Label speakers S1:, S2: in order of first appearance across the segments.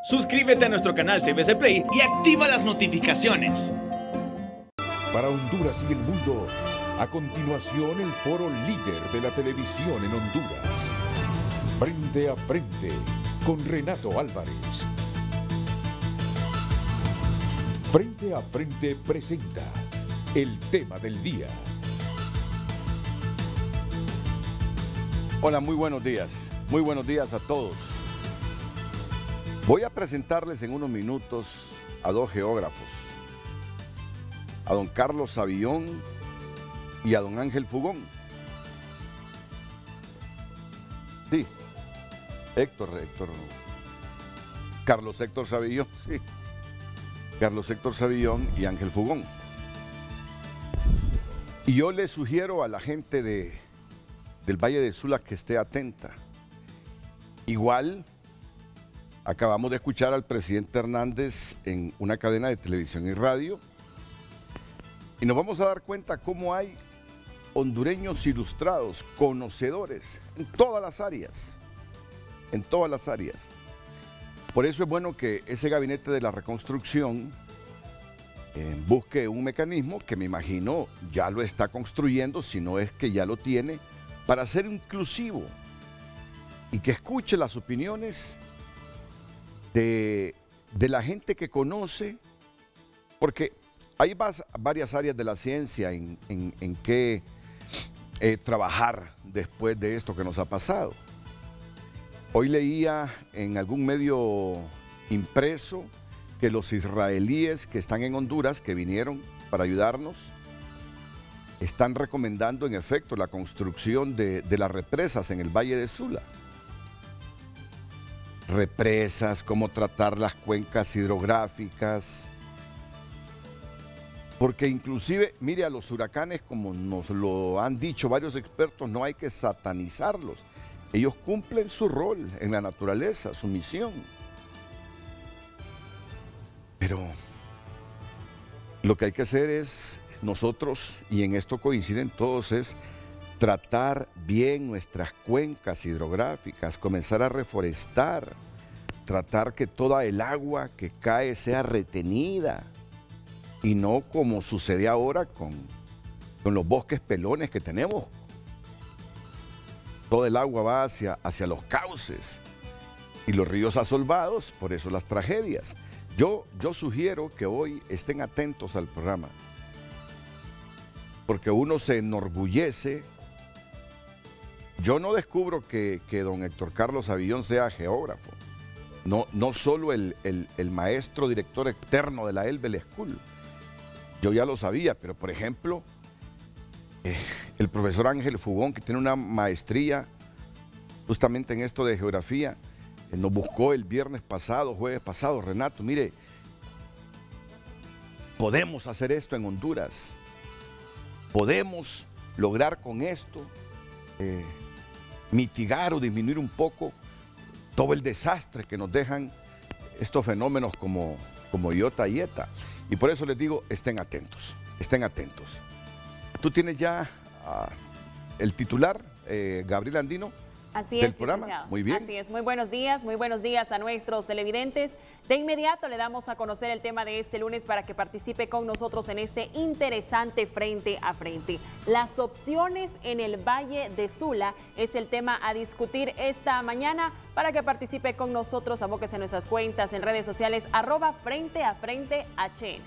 S1: Suscríbete a nuestro canal TVC Play y activa las notificaciones.
S2: Para Honduras y el mundo, a continuación el foro líder de la televisión en Honduras. Frente a frente con Renato Álvarez. Frente a frente presenta el tema del día.
S3: Hola, muy buenos días. Muy buenos días a todos. Voy a presentarles en unos minutos a dos geógrafos, a don Carlos Savillón y a don Ángel Fugón. Sí, Carlos Héctor Savillón, sí. Carlos Héctor Savillón y Ángel Fugón. Y yo le sugiero a la gente del Valle de Sula que esté atenta. Igual, acabamos de escuchar al presidente Hernández en una cadena de televisión y radio y nos vamos a dar cuenta cómo hay hondureños ilustrados, conocedores en todas las áreas, Por eso es bueno que ese gabinete de la reconstrucción busque un mecanismo que me imagino ya lo está construyendo, si no es que ya lo tiene, para ser inclusivo y que escuche las opiniones de la gente que conoce, porque hay varias áreas de la ciencia en que trabajar después de esto que nos ha pasado. Hoy leía en algún medio impreso que los israelíes que están en Honduras, que vinieron para ayudarnos, están recomendando en efecto la construcción de las represas en el Valle de Sula. Represas, cómo tratar las cuencas hidrográficas, porque inclusive, mire, a los huracanes, como nos lo han dicho varios expertos, no hay que satanizarlos. Ellos cumplen su rol en la naturaleza, su misión. Pero lo que hay que hacer es, nosotros, y en esto coinciden todos, es tratar bien nuestras cuencas hidrográficas, comenzar a reforestar, tratar que toda el agua que cae sea retenida y no como sucede ahora con los bosques pelones que tenemos. Toda el agua va hacia los cauces y los ríos asolvados, por eso las tragedias. Yo sugiero que hoy estén atentos al programa, porque uno se enorgullece. Yo no descubro que don Héctor Carlos Savillón sea geógrafo, no solo el maestro director externo de la Elbel School. Yo ya lo sabía, pero por ejemplo, el profesor Ángel Fugón, que tiene una maestría justamente en esto de geografía, nos buscó el jueves pasado, Renato, mire, podemos hacer esto en Honduras, podemos lograr con esto mitigar o disminuir un poco todo el desastre que nos dejan estos fenómenos como Iota y Eta. Y por eso les digo, estén atentos, estén atentos. Tú tienes ya el titular, Gabriel Andino.
S4: Así
S3: del
S4: es,
S3: programa.
S4: Licenciado.
S3: Muy bien.
S4: Así es, muy buenos días a nuestros televidentes. De inmediato le damos a conocer el tema de este lunes para que participe con nosotros en este interesante Frente a Frente. Las opciones en el Valle de Sula es el tema a discutir esta mañana. Para que participe con nosotros, abóquese en nuestras cuentas en redes sociales, @FrenteAFrenteHN.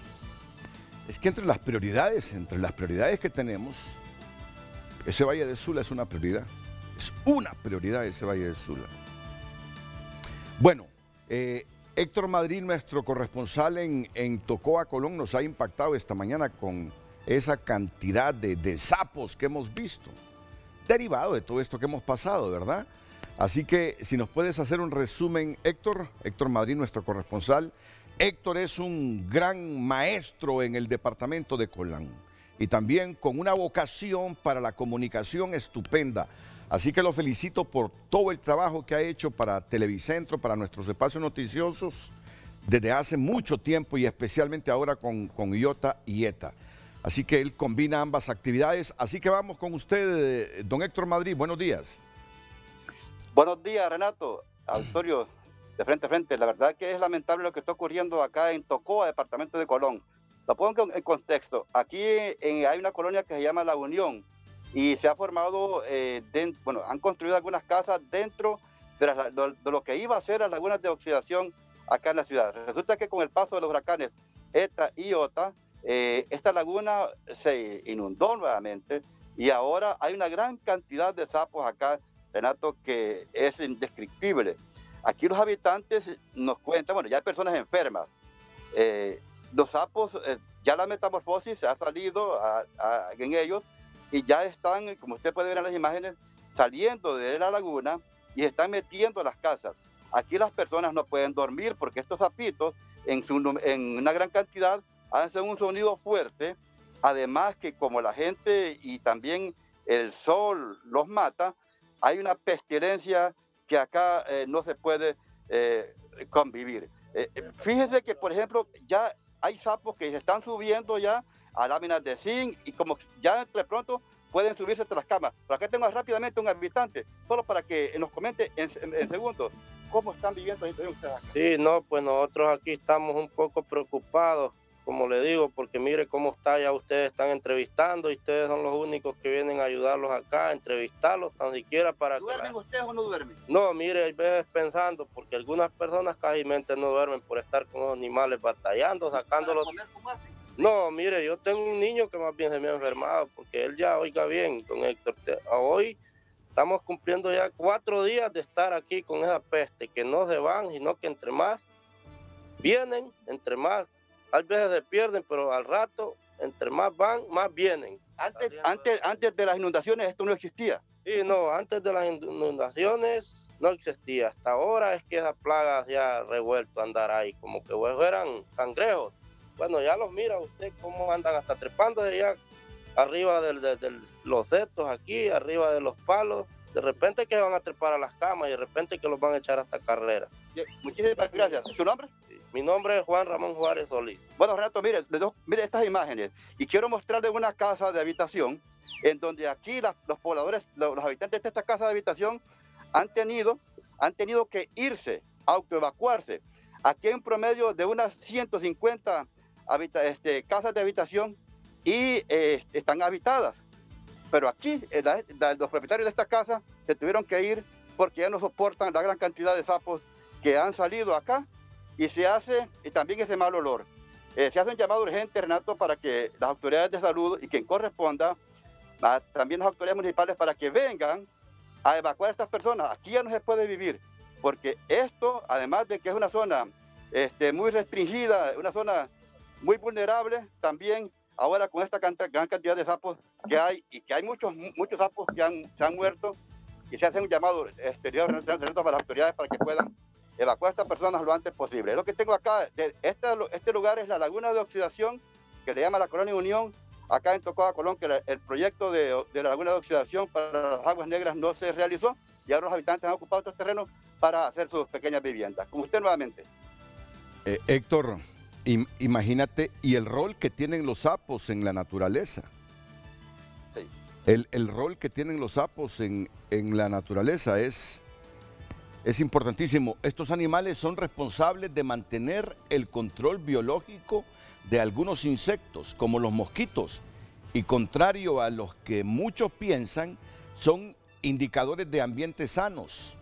S3: Es que entre las prioridades que tenemos, ese Valle de Sula es una prioridad. Es una prioridad ese Valle de Sula. Bueno, Héctor Madrid, nuestro corresponsal en Tocoa, Colón, nos ha impactado esta mañana con esa cantidad de sapos que hemos visto, derivado de todo esto que hemos pasado, ¿verdad? Así que si nos puedes hacer un resumen, Héctor Madrid, nuestro corresponsal. Héctor es un gran maestro en el departamento de Colón y también con una vocación para la comunicación estupenda. Así que lo felicito por todo el trabajo que ha hecho para Televicentro, para nuestros espacios noticiosos, desde hace mucho tiempo y especialmente ahora con Iota y Eta. Así que él combina ambas actividades. Así que vamos con usted, don Héctor Madrid. Buenos días.
S5: Buenos días, Renato. Auditorio, de frente a frente. La verdad que es lamentable lo que está ocurriendo acá en Tocoa, departamento de Colón. Lo pongo en contexto. Aquí hay una colonia que se llama La Unión y se ha formado, bueno, han construido algunas casas dentro de lo que iba a ser las lagunas de oxidación acá en la ciudad. Resulta que con el paso de los huracanes ETA y OTA, esta laguna se inundó nuevamente y ahora hay una gran cantidad de sapos acá, Renato, que es indescriptible. Aquí los habitantes nos cuentan, bueno, ya hay personas enfermas. Los sapos, ya la metamorfosis ha salido en ellos y ya están, como usted puede ver en las imágenes, saliendo de la laguna y están metiendo las casas. Aquí las personas no pueden dormir porque estos sapitos, en una gran cantidad, hacen un sonido fuerte. Además que como la gente y también el sol los mata, hay una pestilencia que acá no se puede convivir. Fíjese que, por ejemplo, ya hay sapos que se están subiendo ya a láminas de zinc y como ya entre pronto pueden subirse hasta las camas. Pero acá tengo rápidamente un habitante, solo para que nos comente en segundos cómo están viviendo ustedes acá.
S6: Sí, no, pues nosotros aquí estamos un poco preocupados, como le digo, porque mire cómo está, ya ustedes están entrevistando y ustedes son los únicos que vienen a ayudarlos acá, a entrevistarlos, tan siquiera para
S5: ¿Duermen ustedes o no duermen?
S6: No, mire, hay veces pensando, porque algunas personas casi no duermen por estar con los animales batallando, sacándolos.
S5: ¿Para comer cómo hacen?
S6: No, mire, yo tengo un niño que más bien se me ha enfermado, porque él ya, oiga bien, don Héctor, hoy estamos cumpliendo ya 4 días de estar aquí con esa peste, que no se van, sino que entre más vienen, entre más, a veces se pierden, pero al rato, entre más van, más vienen.
S5: Antes de las inundaciones esto no existía.
S6: Sí, no, antes de las inundaciones no existía. Hasta ahora es que esa plaga se ha revuelto a andar ahí, como que fueran cangrejos. Bueno, ya los mira usted cómo andan hasta trepándose ya arriba de los setos aquí, arriba de los palos. De repente que van a trepar a las camas y de repente que los van a echar hasta carrera.
S5: Muchísimas gracias. ¿Su nombre?
S6: Sí. Mi nombre es Juan Ramón Juárez Solís.
S5: Bueno, Renato, mire estas imágenes y quiero mostrarle una casa de habitación en donde aquí los pobladores, los habitantes de esta casa de habitación han tenido que irse, autoevacuarse. Aquí hay un promedio de unas 150 casas de habitación y están habitadas. Pero aquí los propietarios de esta casa se tuvieron que ir porque ya no soportan la gran cantidad de sapos que han salido acá y también ese mal olor. Se hace un llamado urgente, Renato, para que las autoridades de salud y quien corresponda, también las autoridades municipales, para que vengan a evacuar a estas personas. Aquí ya no se puede vivir, porque esto, además de que es una zona muy restringida, una zona muy vulnerable, también ahora con esta gran cantidad de sapos que hay, y que hay muchos sapos que se han muerto, y se hace un llamado exterior para las autoridades para que puedan evacuar a estas personas lo antes posible. Lo que tengo acá, este lugar es la laguna de oxidación, que le llama la Colonia Unión, acá en Tocoa, Colón, que el proyecto de la laguna de oxidación para las aguas negras no se realizó, y ahora los habitantes han ocupado estos terrenos para hacer sus pequeñas viviendas. Como usted nuevamente.
S3: Héctor, imagínate, y el rol que tienen los sapos en la naturaleza.
S5: Sí.
S3: El rol que tienen los sapos en la naturaleza es importantísimo. Estos animales son responsables de mantener el control biológico de algunos insectos, como los mosquitos, y contrario a los que muchos piensan, son indicadores de ambientes sanos.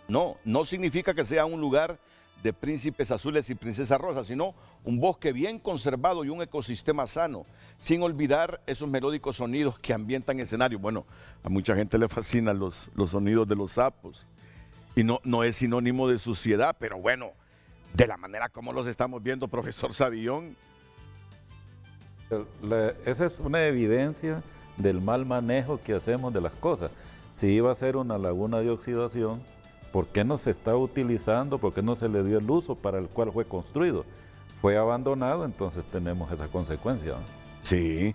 S3: No significa que sea un lugar de príncipes azules y princesas rosas, sino un bosque bien conservado y un ecosistema sano, sin olvidar esos melódicos sonidos que ambientan escenarios. Bueno, a mucha gente le fascinan los sonidos de los sapos, y no es sinónimo de suciedad, pero bueno, de la manera como los estamos viendo, profesor Savillón.
S7: Esa es una evidencia del mal manejo que hacemos de las cosas. Si iba a ser una laguna de oxidación, ¿por qué no se está utilizando? ¿Por qué no se le dio el uso para el cual fue construido? Fue abandonado, entonces tenemos esa consecuencia, ¿no?
S3: Sí.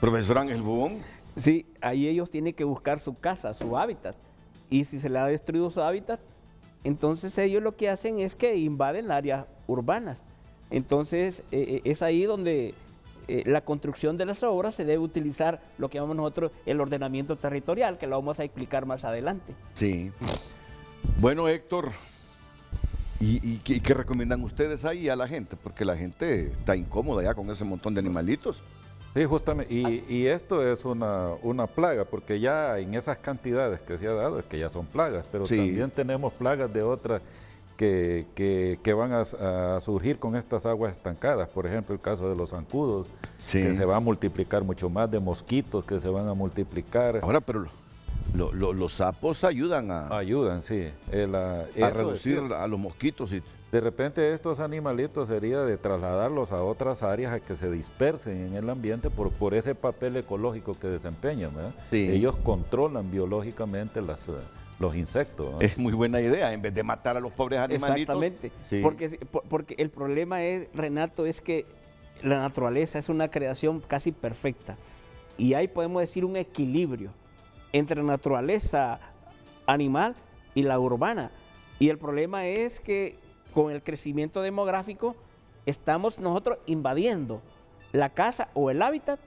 S3: Profesor Ángel Bubón.
S8: Sí, ahí ellos tienen que buscar su casa, su hábitat. Y si se le ha destruido su hábitat, entonces ellos lo que hacen es que invaden áreas urbanas. Entonces es ahí donde la construcción de las obras se debe utilizar lo que llamamos nosotros el ordenamiento territorial, que lo vamos a explicar más adelante.
S3: Sí. Bueno, Héctor, ¿y qué recomiendan ustedes ahí a la gente? Porque la gente está incómoda ya con ese montón de animalitos.
S7: Sí, justamente, y esto es una plaga, porque ya en esas cantidades que se ha dado es que ya son plagas, pero
S3: Sí.
S7: también tenemos plagas de otras que van a surgir con estas aguas estancadas. Por ejemplo, el caso de los zancudos,
S3: Sí.
S7: que se va a multiplicar mucho más, de mosquitos que se van a multiplicar.
S3: Ahora, pero los sapos ayudan a
S7: Ayudan, sí.
S3: reducir a los mosquitos.
S7: De repente estos animalitos sería de trasladarlos a otras áreas a que se dispersen en el ambiente por ese papel ecológico que desempeñan, ¿verdad?
S3: Sí.
S7: Ellos controlan biológicamente los insectos, ¿no?
S3: Es muy buena idea, en vez de matar a los pobres animalitos.
S8: Exactamente.
S3: Sí.
S8: Porque el problema es, Renato, es que la naturaleza es una creación casi perfecta. Y ahí podemos decir un equilibrio entre la naturaleza animal y la urbana. Y el problema es que con el crecimiento demográfico estamos nosotros invadiendo la casa o el hábitat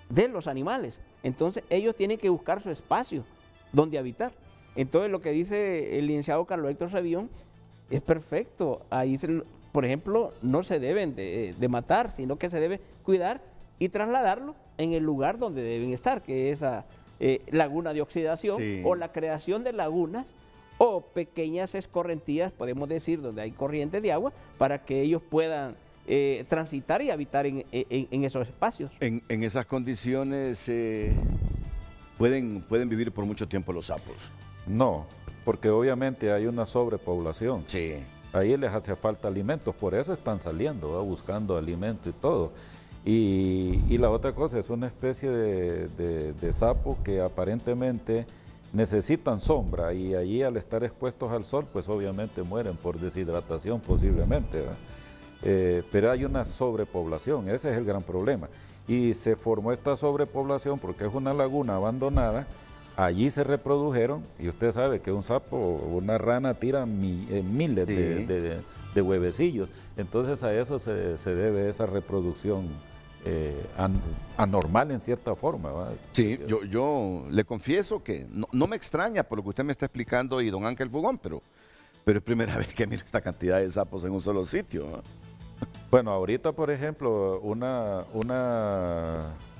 S8: de los animales. Entonces ellos tienen que buscar su espacio donde habitar. Entonces lo que dice el licenciado Carlos Héctor Revión es perfecto. Ahí, por ejemplo, no se deben de matar, sino que se debe cuidar y trasladarlo en el lugar donde deben estar, que es esa laguna de oxidación,
S3: Sí.
S8: o la creación de lagunas o pequeñas escorrentías, podemos decir, donde hay corrientes de agua, para que ellos puedan transitar y habitar en esos espacios.
S3: En esas condiciones pueden vivir por mucho tiempo los sapos.
S7: No, porque obviamente hay una sobrepoblación.
S3: Sí.
S7: Ahí les hace falta alimentos, por eso están saliendo, ¿va? Buscando alimento y todo. Y la otra cosa es una especie de sapo que aparentemente necesitan sombra, y allí al estar expuestos al sol, pues obviamente mueren por deshidratación posiblemente, ¿verdad? Pero hay una sobrepoblación, ese es el gran problema. Y se formó esta sobrepoblación porque es una laguna abandonada, allí se reprodujeron, y usted sabe que un sapo o una rana tira miles
S3: Sí.
S7: de huevecillos, entonces a eso se debe esa reproducción anormal en cierta forma, ¿va?
S3: Sí, yo le confieso que no me extraña por lo que usted me está explicando y don Ángel Bugón, pero es primera vez que miro esta cantidad de sapos en un solo sitio, ¿no?
S7: Bueno, ahorita, por ejemplo, una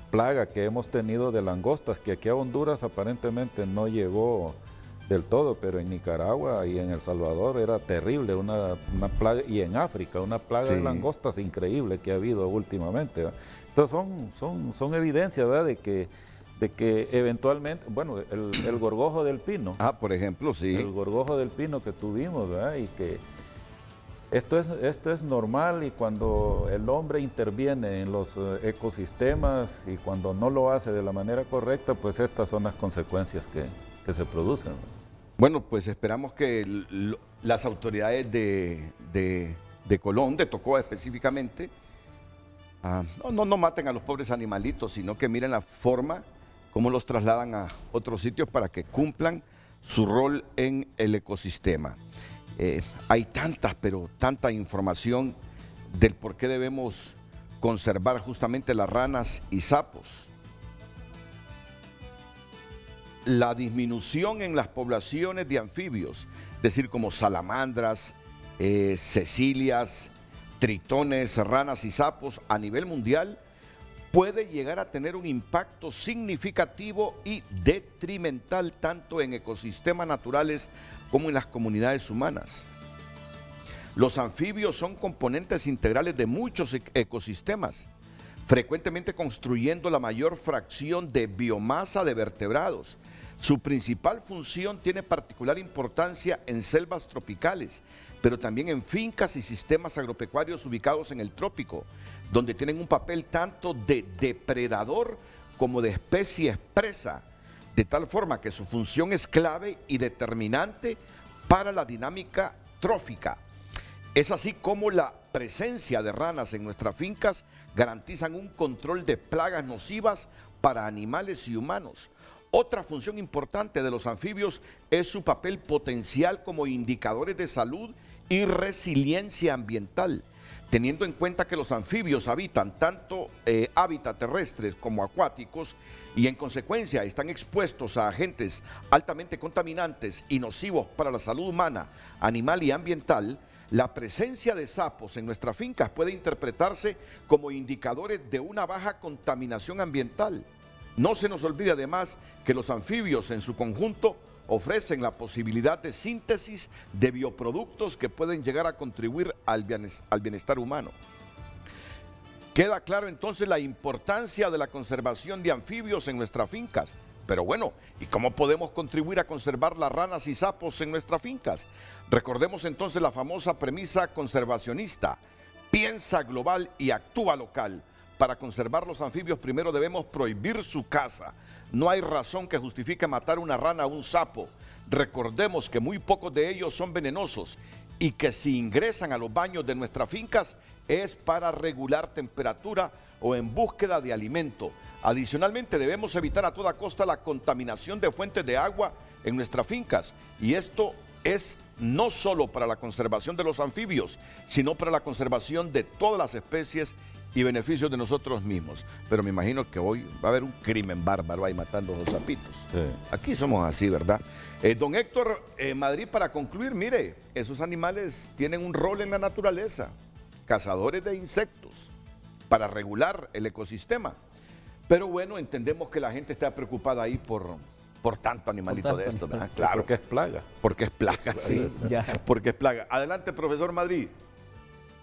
S7: plaga que hemos tenido de langostas, que aquí a Honduras aparentemente no llegó del todo, pero en Nicaragua y en El Salvador era terrible, una plaga, y en África, una plaga
S3: Sí.
S7: de langostas increíble que ha habido últimamente, ¿verdad? Entonces son evidencias, ¿verdad? de que eventualmente, bueno, el gorgojo del pino,
S3: Ah, por ejemplo, sí.
S7: el gorgojo del pino que tuvimos, ¿verdad? Y que esto es normal, y cuando el hombre interviene en los ecosistemas y cuando no lo hace de la manera correcta, pues estas son las consecuencias que se producen.
S3: Bueno, pues esperamos que las autoridades de Colón, de Tocoa específicamente, no maten a los pobres animalitos, sino que miren la forma como los trasladan a otros sitios para que cumplan su rol en el ecosistema. Hay tanta información del por qué debemos conservar justamente las ranas y sapos. La disminución en las poblaciones de anfibios, es decir, como salamandras, cecilias, tritones, ranas y sapos a nivel mundial, puede llegar a tener un impacto significativo y detrimental tanto en ecosistemas naturales como en las comunidades humanas. Los anfibios son componentes integrales de muchos ecosistemas, frecuentemente construyendo la mayor fracción de biomasa de vertebrados. Su principal función tiene particular importancia en selvas tropicales, pero también en fincas y sistemas agropecuarios ubicados en el trópico, donde tienen un papel tanto de depredador como de especie presa, de tal forma que su función es clave y determinante para la dinámica trófica. Es así como la presencia de ranas en nuestras fincas garantizan un control de plagas nocivas para animales y humanos. Otra función importante de los anfibios es su papel potencial como indicadores de salud y resiliencia ambiental. teniendo en cuenta que los anfibios habitan tanto hábitats terrestres como acuáticos y en consecuencia están expuestos a agentes altamente contaminantes y nocivos para la salud humana, animal y ambiental, la presencia de sapos en nuestras fincas puede interpretarse como indicadores de una baja contaminación ambiental. No se nos olvide además que los anfibios en su conjunto ofrecen la posibilidad de síntesis de bioproductos que pueden llegar a contribuir al bienestar humano. Queda claro entonces la importancia de la conservación de anfibios en nuestras fincas. Pero bueno, ¿y cómo podemos contribuir a conservar las ranas y sapos en nuestras fincas? Recordemos entonces la famosa premisa conservacionista: piensa global y actúa local. Para conservar los anfibios primero debemos prohibir su caza. No hay razón que justifique matar una rana o un sapo. Recordemos que muy pocos de ellos son venenosos y que si ingresan a los baños de nuestras fincas es para regular temperatura o en búsqueda de alimento. Adicionalmente debemos evitar a toda costa la contaminación de fuentes de agua en nuestras fincas, y esto es no solo para la conservación de los anfibios, sino para la conservación de todas las especies y beneficios de nosotros mismos. Pero me imagino que hoy va a haber un crimen bárbaro ahí matando a los sapitos. Sí. Aquí somos así, ¿verdad? Don Héctor Madrid, para concluir, mire, esos animales tienen un rol en la naturaleza, cazadores de insectos, para regular el ecosistema. Pero bueno, entendemos que la gente está preocupada ahí por tanto animalito de esto, ¿verdad? Claro.
S7: Porque es plaga.
S3: Porque es plaga, sí.
S8: Ya.
S3: Porque es plaga. Adelante, profesor Madrid.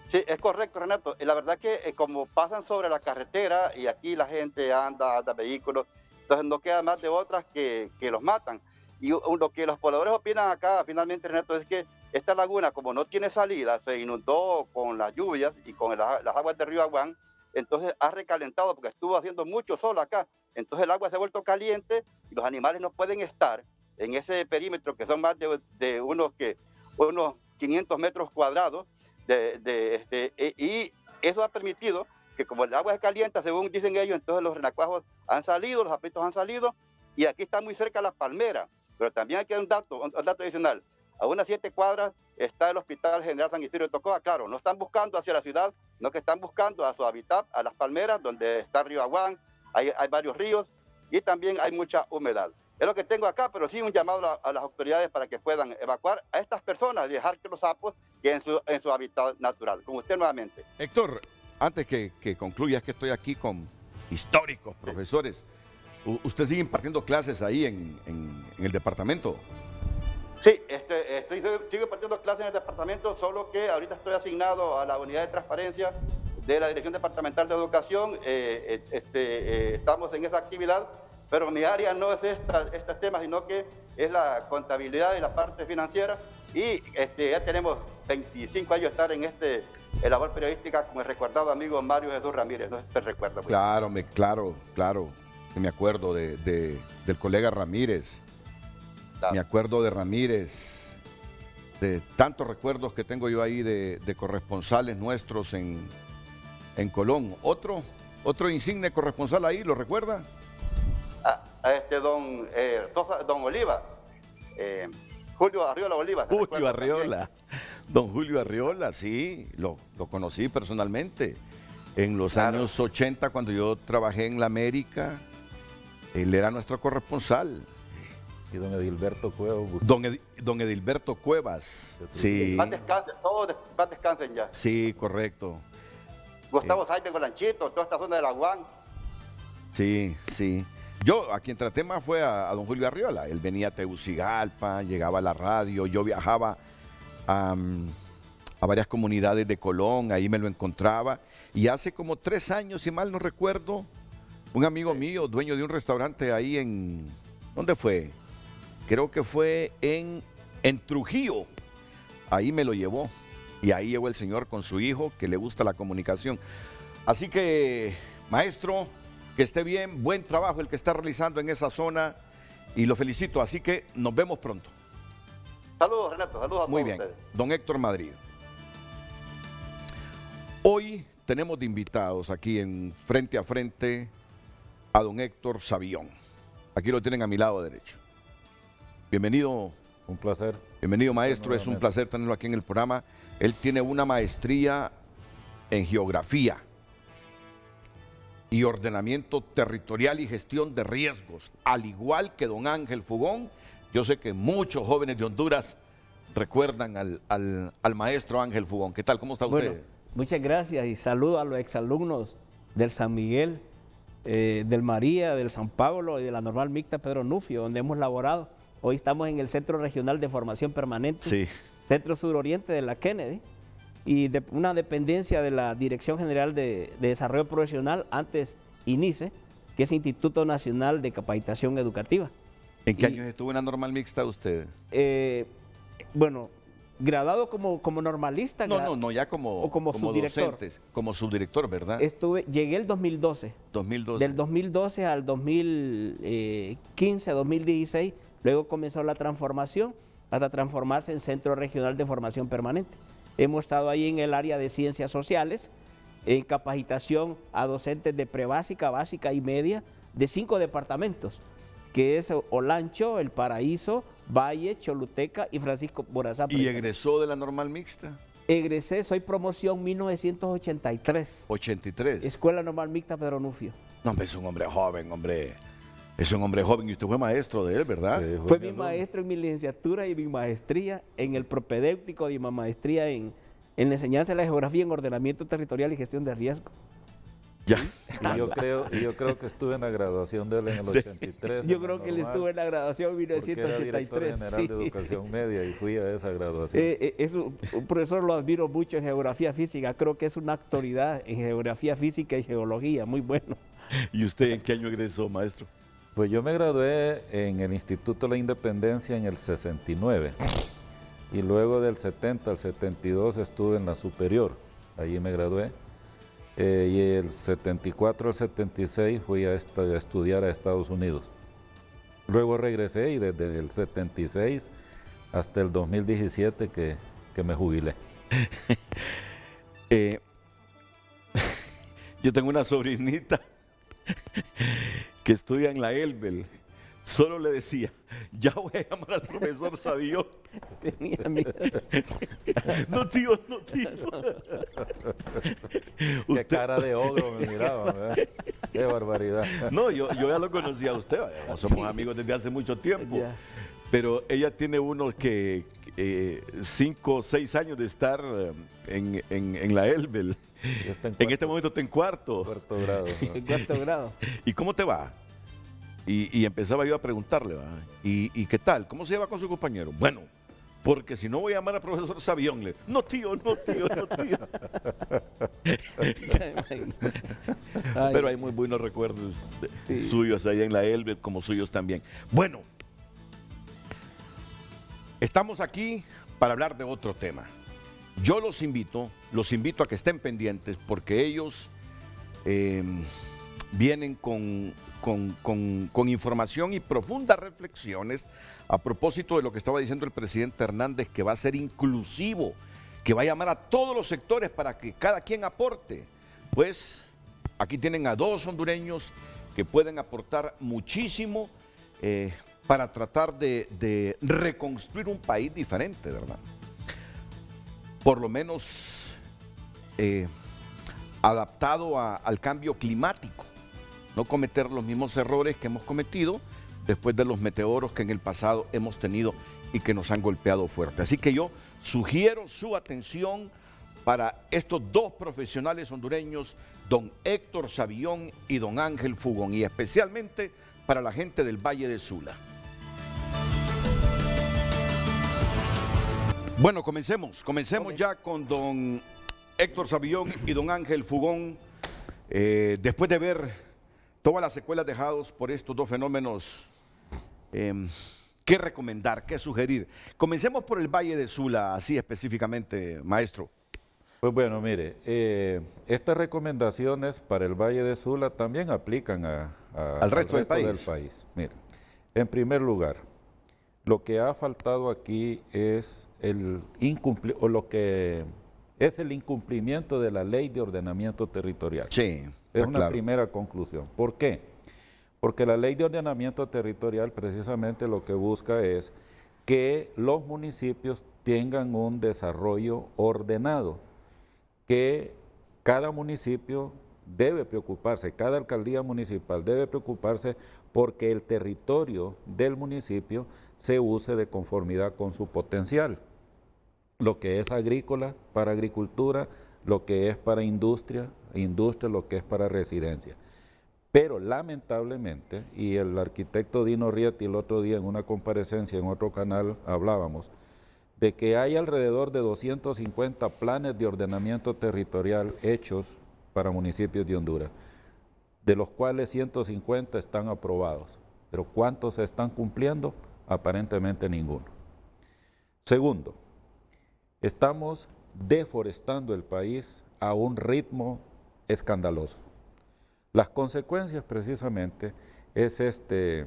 S5: Sí, es correcto, Renato. La verdad que como pasan sobre la carretera y aquí la gente anda vehículos, entonces no queda más de otras que los matan. Y lo que los pobladores opinan acá, finalmente, Renato, es que esta laguna, como no tiene salida, se inundó con las lluvias y con las aguas del río Aguán, entonces ha recalentado porque estuvo haciendo mucho sol acá. Entonces el agua se ha vuelto caliente y los animales no pueden estar en ese perímetro, que son más de unos 500 metros cuadrados, y eso ha permitido que, como el agua es caliente, según dicen ellos, entonces los renacuajos han salido, los sapitos han salido, y aquí está muy cerca la palmera. Pero también aquí hay un dato adicional. A unas 7 cuadras está el Hospital General San Isidro de Tocoa. Claro, no están buscando hacia la ciudad, no, que están buscando a su hábitat, a las palmeras, donde está el río Aguán, hay varios ríos y también hay mucha humedad. Es lo que tengo acá, pero sí un llamado a las autoridades para que puedan evacuar a estas personas y dejar que los sapos queden en su hábitat natural. Con usted nuevamente.
S3: Héctor, antes que concluyas, que estoy aquí con históricos profesores, ¿usted sigue impartiendo clases ahí en el departamento?
S5: Sí, sigo impartiendo clases en el departamento, solo que ahorita estoy asignado a la unidad de transparencia de la Dirección Departamental de Educación. Estamos en esa actividad, pero mi área no es estos temas, sino que es la contabilidad y la parte financiera. Y ya tenemos 25 años de estar en labor periodística con el recordado amigo Mario Jesús Ramírez. No sé si te recuerda.
S3: Claro. Me acuerdo del colega Ramírez. Claro. Me acuerdo de Ramírez, de tantos recuerdos que tengo yo ahí de corresponsales nuestros en Colón. Otro insigne corresponsal ahí, ¿lo recuerda?
S5: Don Oliva. Julio Arriola Oliva.
S3: Julio Arriola. Don Julio Arriola, sí, lo conocí personalmente. En los años 80, cuando yo trabajé en La América, él era nuestro corresponsal.
S7: Y don Edilberto Cuevas.
S3: Don Edilberto Cuevas, sí.
S5: Todos descansen ya.
S3: Sí, correcto.
S5: Gustavo Saite Golanchito, toda esta zona de la UAN.
S3: Sí. Yo a quien traté más fue a don Julio Arriola. Él venía a Tegucigalpa, llegaba a la radio, yo viajaba a varias comunidades de Colón, ahí me lo encontraba. Y hace como 3 años, si mal no recuerdo, un amigo mío, dueño de un restaurante ahí ¿dónde fue? Creo que fue en Trujillo. Ahí me lo llevó. Y ahí llegó el señor con su hijo, que le gusta la comunicación. Así que, maestro, que esté bien. Buen trabajo el que está realizando en esa zona. Y lo felicito. Así que nos vemos pronto.
S5: Saludos, Renato. Saludos a todos.
S3: Muy bien.
S5: Ustedes.
S3: Don Héctor Madrid. Hoy tenemos de invitados aquí en Frente a Frente a don Héctor Sabión. Aquí lo tienen a mi lado derecho. Bienvenido.
S7: Un placer.
S3: Bienvenido, maestro. Es un placer tenerlo aquí en el programa. Él tiene una maestría en geografía y ordenamiento territorial y gestión de riesgos, al igual que don Ángel Fugón. Yo sé que muchos jóvenes de Honduras recuerdan al maestro Ángel Fugón. ¿Qué tal? ¿Cómo está usted?
S8: Bueno, muchas gracias y saludo a los exalumnos del San Miguel, del María, del San Pablo y de la Normal Mixta Pedro Nufio, donde hemos laborado. Hoy estamos en el Centro Regional de Formación Permanente,
S3: Sí.
S8: Centro Suroriente de la Kennedy, y una dependencia de la Dirección General de Desarrollo Profesional, antes INICE, que es Instituto Nacional de Capacitación Educativa.
S3: ¿En qué años estuvo en la Normal Mixta usted?
S8: Bueno, graduado como normalista.
S3: No, ya como,
S8: o como subdirector.
S3: docente, como subdirector, ¿verdad?
S8: Llegué el 2012.
S3: 2012.
S8: Del 2012 al 2015, 2016, luego comenzó la transformación hasta transformarse en Centro Regional de Formación Permanente. Hemos estado ahí en el área de ciencias sociales, en capacitación a docentes de prebásica, básica y media de 5 departamentos, que es Olancho, El Paraíso, Valle, Choluteca y Francisco Morazán.
S3: ¿Y egresó de la Normal Mixta?
S8: Egresé, soy promoción 1983.
S3: 83.
S8: Escuela Normal Mixta Pedro Nufio.
S3: No, hombre, es un hombre joven, hombre. Es un hombre joven y usted fue maestro de él, ¿verdad?
S7: Sí,
S8: Fue mi maestro en mi licenciatura y mi maestría en el propedéutico y mi maestría en la enseñanza de la geografía en ordenamiento territorial y gestión de riesgo.
S3: Ya.
S7: Y yo creo que estuve en la graduación de él en el 83.
S8: Yo creo que él estuvo en la graduación en
S7: porque era director
S8: 1983.
S7: general de Educación Media y fui a esa graduación.
S8: Es un profesor, lo admiro mucho en geografía física. Creo que es una autoridad en geografía física y geología, muy bueno.
S3: ¿Y usted en qué año egresó, maestro?
S7: Pues yo me gradué en el Instituto de la Independencia en el 69 y luego del 70 al 72 estuve en la superior, allí me gradué, y el 74 al 76 fui a estudiar a Estados Unidos. Luego regresé y desde el 76 hasta el 2017 que me jubilé.
S3: Yo tengo una sobrinita que estudia en la Elbel. Solo le decía, ya voy a llamar al profesor Sabión.
S8: Tenía miedo.
S3: No, tío, no, tío.
S7: Qué cara de ogro me miraba, ¿verdad? Qué barbaridad.
S3: No, yo ya lo conocía a usted, somos amigos desde hace mucho tiempo.
S8: Ya.
S3: Pero ella tiene unos que 5 o 6 años de estar en la Elbel.
S7: Ya está
S3: En este momento está en cuarto.
S7: grado. ¿no?
S8: En cuarto grado.
S3: ¿Y cómo te va? Y empezaba yo a preguntarle, ¿va? ¿Y qué tal? ¿Cómo se lleva con su compañero? Bueno, porque si no voy a llamar al profesor Sabión. No, tío, no, tío, no, tío. Pero hay muy buenos recuerdos suyos allá en la Elbel, como suyos también. Bueno, estamos aquí para hablar de otro tema. Yo los invito a que estén pendientes porque ellos vienen con información y profundas reflexiones a propósito de lo que estaba diciendo el presidente Hernández, que va a ser inclusivo, que va a llamar a todos los sectores para que cada quien aporte. Pues aquí tienen a 2 hondureños que pueden aportar muchísimo para tratar de reconstruir un país diferente, ¿verdad? Por lo menos adaptado al cambio climático, no cometer los mismos errores que hemos cometido después de los meteoros que en el pasado hemos tenido y que nos han golpeado fuerte. Así que yo sugiero su atención para estos 2 profesionales hondureños, don Héctor Sabión y don Ángel Fugón, y especialmente para la gente del Valle de Sula. Bueno, comencemos ya con don Héctor Sabión y don Ángel Fugón. Después de ver todas las secuelas dejadas por estos 2 fenómenos, ¿qué recomendar, qué sugerir? Comencemos por el Valle de Sula, así específicamente, maestro.
S7: Pues bueno, mire, estas recomendaciones para el Valle de Sula también aplican al resto del país. Mire, en primer lugar, lo que ha faltado aquí es el incumplimiento de la Ley de Ordenamiento Territorial.
S3: Sí,
S7: es una
S3: claro.
S7: primera conclusión. ¿Por qué? Porque la Ley de Ordenamiento Territorial precisamente lo que busca es que los municipios tengan un desarrollo ordenado, que cada municipio debe preocuparse, cada alcaldía municipal debe preocuparse porque el territorio del municipio se use de conformidad con su potencial. Lo que es agrícola para agricultura, lo que es para industria, lo que es para residencia. Pero lamentablemente, y el arquitecto Dino Rieti el otro día en una comparecencia en otro canal hablábamos, de que hay alrededor de 250 planes de ordenamiento territorial hechos para municipios de Honduras, de los cuales 150 están aprobados. Pero ¿cuántos se están cumpliendo? Aparentemente ninguno. Segundo, estamos deforestando el país a un ritmo escandaloso. Las consecuencias precisamente es este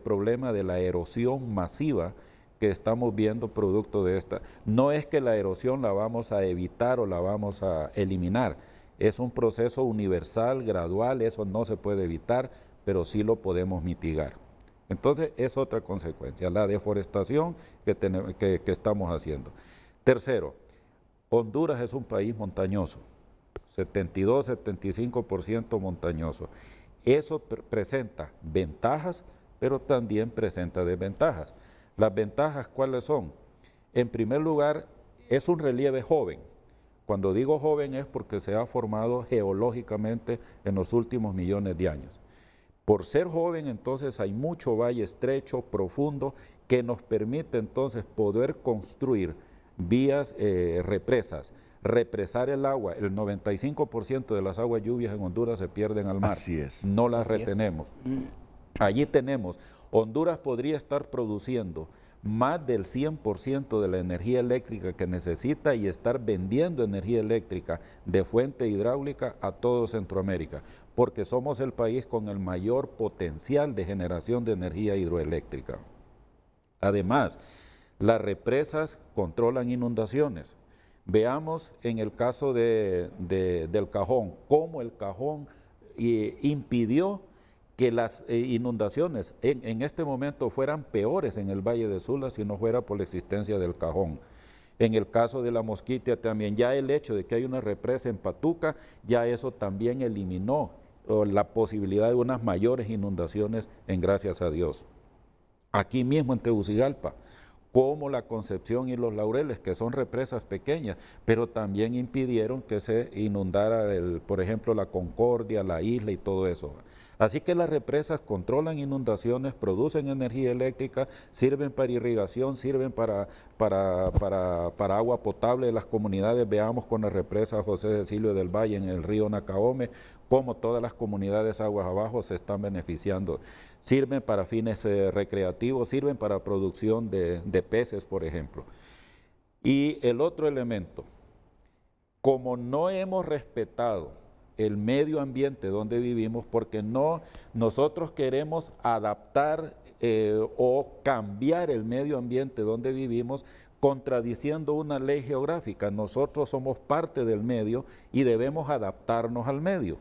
S7: problema de la erosión masiva que estamos viendo producto de esta. No es que la erosión la vamos a evitar o la vamos a eliminar, es un proceso universal, gradual, eso no se puede evitar, pero sí lo podemos mitigar. Entonces es otra consecuencia, la deforestación que estamos haciendo. Tercero, Honduras es un país montañoso, 72-75% montañoso. Eso presenta ventajas, pero también presenta desventajas. Las ventajas, ¿cuáles son? En primer lugar, es un relieve joven. Cuando digo joven es porque se ha formado geológicamente en los últimos millones de años. Por ser joven, entonces hay mucho valle estrecho, profundo, que nos permite entonces poder construir vías, represas, represar el agua. El 95% de las aguas lluvias en Honduras se pierden al mar.
S3: Así es.
S7: No las retenemos. Allí tenemos, Honduras podría estar produciendo más del 100% de la energía eléctrica que necesita y estar vendiendo energía eléctrica de fuente hidráulica a todo Centroamérica, porque somos el país con el mayor potencial de generación de energía hidroeléctrica. Además, las represas controlan inundaciones. Veamos en el caso del Cajón, cómo el Cajón impidió que las inundaciones en este momento fueran peores en el Valle de Sula si no fuera por la existencia del Cajón. En el caso de la Mosquitia también, ya el hecho de que hay una represa en Patuca, ya eso también eliminó la posibilidad de unas mayores inundaciones en Gracias a Dios. Aquí mismo en Tegucigalpa, como la Concepción y los Laureles, que son represas pequeñas, pero también impidieron que se inundara, por ejemplo, la Concordia, la Isla y todo eso. Así que las represas controlan inundaciones, producen energía eléctrica, sirven para irrigación, sirven para agua potable de las comunidades. Veamos con la represa José Cecilio del Valle en el río Nacaome, cómo todas las comunidades aguas abajo se están beneficiando. Sirven para fines recreativos, sirven para producción de peces, por ejemplo. Y el otro elemento, como no hemos respetado el medio ambiente donde vivimos, porque nosotros queremos adaptar o cambiar el medio ambiente donde vivimos, contradiciendo una ley geográfica. Nosotros somos parte del medio y debemos adaptarnos al medio.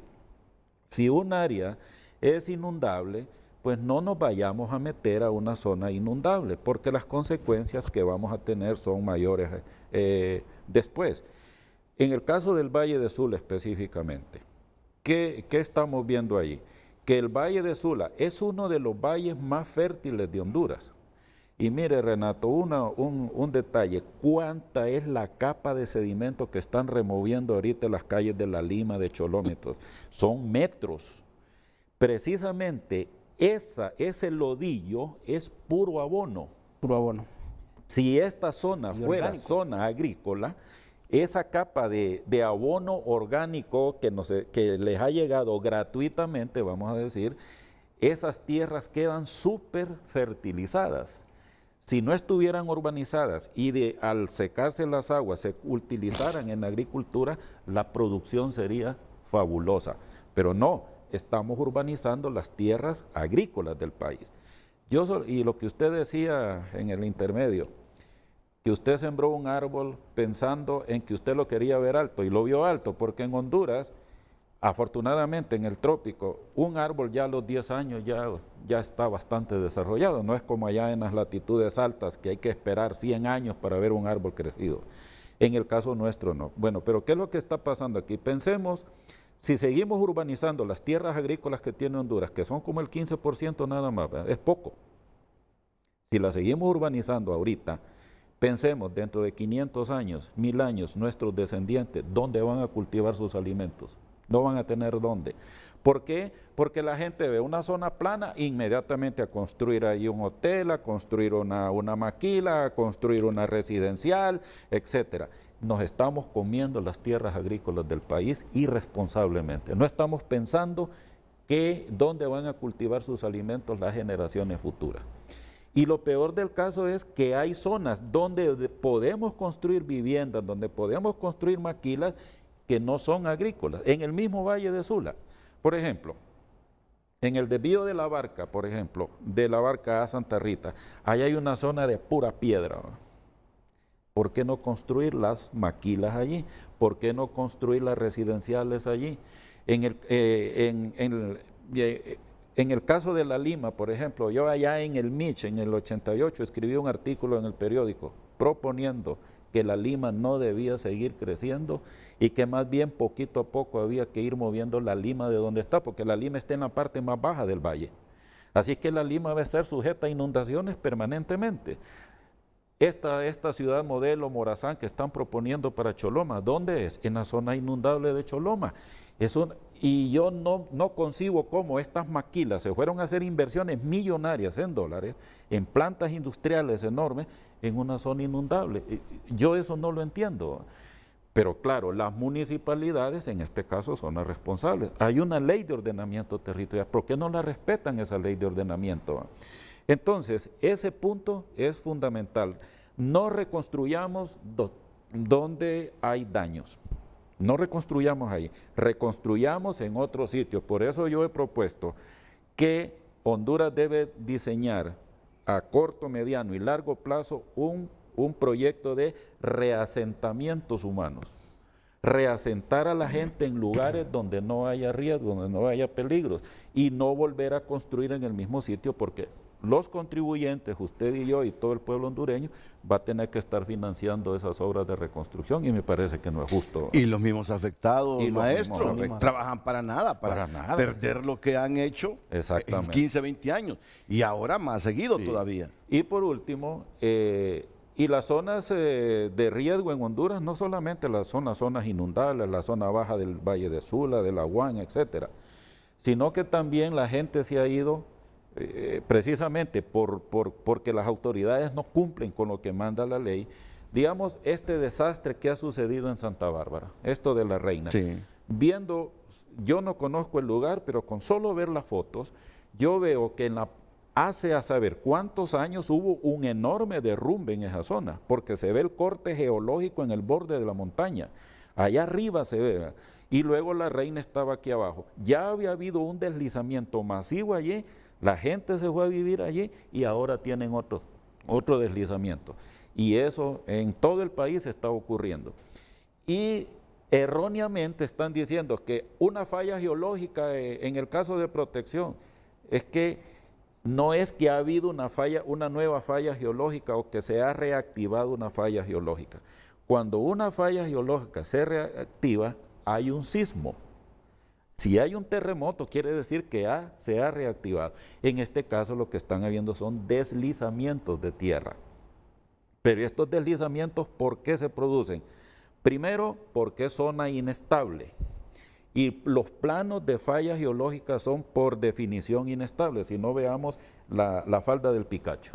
S7: Si un área es inundable, pues no nos vayamos a meter a una zona inundable, porque las consecuencias que vamos a tener son mayores después. En el caso del Valle de Sula específicamente, ¿qué estamos viendo ahí? Que el Valle de Sula es uno de los valles más fértiles de Honduras. Y mire, Renato, un detalle, ¿cuánta es la capa de sedimento que están removiendo ahorita las calles de La Lima, de Cholómetros? Son metros. Precisamente ese lodillo es puro abono.
S8: Puro abono.
S7: Si esta zona fuera
S8: orgánico.
S7: Zona agrícola, esa capa de abono orgánico que les ha llegado gratuitamente, vamos a decir, esas tierras quedan súper fertilizadas. Si no estuvieran urbanizadas y al secarse las aguas se utilizaran en la agricultura, la producción sería fabulosa. Pero no, estamos urbanizando las tierras agrícolas del país. Y lo que usted decía en el intermedio, que usted sembró un árbol pensando en que usted lo quería ver alto y lo vio alto, porque en Honduras, afortunadamente en el trópico, un árbol ya a los 10 años ya está bastante desarrollado. No es como allá en las latitudes altas que hay que esperar 100 años para ver un árbol crecido. En el caso nuestro no. Bueno, pero ¿qué es lo que está pasando aquí? Pensemos, si seguimos urbanizando las tierras agrícolas que tiene Honduras, que son como el 15% nada más, ¿verdad? Es poco. Si las seguimos urbanizando ahorita, pensemos dentro de 500 años, 1000 años, nuestros descendientes, ¿dónde van a cultivar sus alimentos? No van a tener dónde. ¿Por qué? Porque la gente ve una zona plana, inmediatamente a construir ahí un hotel, a construir una maquila, a construir una residencial, etcétera. Nos estamos comiendo las tierras agrícolas del país irresponsablemente. No estamos pensando que dónde van a cultivar sus alimentos las generaciones futuras. Y lo peor del caso es que hay zonas donde podemos construir viviendas, donde podemos construir maquilas que no son agrícolas. En el mismo Valle de Sula, por ejemplo, en el desvío de la Barca, por ejemplo, de la Barca a Santa Rita, ahí hay una zona de pura piedra. ¿Por qué no construir las maquilas allí? ¿Por qué no construir las residenciales allí? En el caso de La Lima, por ejemplo, yo allá en el Mich, en el 88, escribí un artículo en el periódico proponiendo que La Lima no debía seguir creciendo y que más bien poquito a poco había que ir moviendo La Lima de donde está, porque La Lima está en la parte más baja del valle. Así que La Lima va a estar sujeta a inundaciones permanentemente. Esta ciudad modelo Morazán que están proponiendo para Choloma, ¿dónde es? En la zona inundable de Choloma. Y yo no concibo cómo estas maquilas se fueron a hacer inversiones millonarias en dólares, en plantas industriales enormes, en una zona inundable. Yo eso no lo entiendo. Pero claro, las municipalidades en este caso son las responsables. Hay una ley de ordenamiento territorial. ¿Por qué no la respetan esa ley de ordenamiento? Entonces, ese punto es fundamental. No reconstruyamos donde hay daños. No reconstruyamos ahí, reconstruyamos en otros sitios. Por eso yo he propuesto que Honduras debe diseñar a corto, mediano y largo plazo un proyecto de reasentamientos humanos. Reasentar a la gente en lugares donde no haya riesgo, donde no haya peligros y no volver a construir en el mismo sitio porque los contribuyentes, usted y yo y todo el pueblo hondureño, va a tener que estar financiando esas obras de reconstrucción y me parece que no es justo.
S3: Y los mismos afectados, maestros, trabajan para nada, para perder lo que han hecho en 15, 20 años y ahora más seguido todavía.
S7: Y por último, y las zonas de riesgo en Honduras, no solamente las zonas inundables, la zona baja del Valle de Sula, del Aguán, etcétera, sino que también la gente se ha ido precisamente porque las autoridades no cumplen con lo que manda la ley. Digamos, este desastre que ha sucedido en Santa Bárbara, esto de La Reina, viendo, yo no conozco el lugar, pero con solo ver las fotos, yo veo que hace a saber cuántos años hubo un enorme derrumbe en esa zona, porque se ve el corte geológico en el borde de la montaña, allá arriba se ve, y luego La Reina estaba aquí abajo. Ya había habido un deslizamiento masivo allí, la gente se fue a vivir allí y ahora tienen otro deslizamiento. Y eso en todo el país está ocurriendo. Y erróneamente están diciendo que una falla geológica en el caso de protección es que no es que ha habido una nueva falla geológica o que se ha reactivado una falla geológica. Cuando una falla geológica se reactiva, hay un sismo. Si hay un terremoto, quiere decir que se ha reactivado. En este caso lo que están habiendo son deslizamientos de tierra. Pero estos deslizamientos, ¿por qué se producen? Primero, porque es zona inestable. Y los planos de fallas geológicas son por definición inestables. Si no, veamos la falda del Picacho.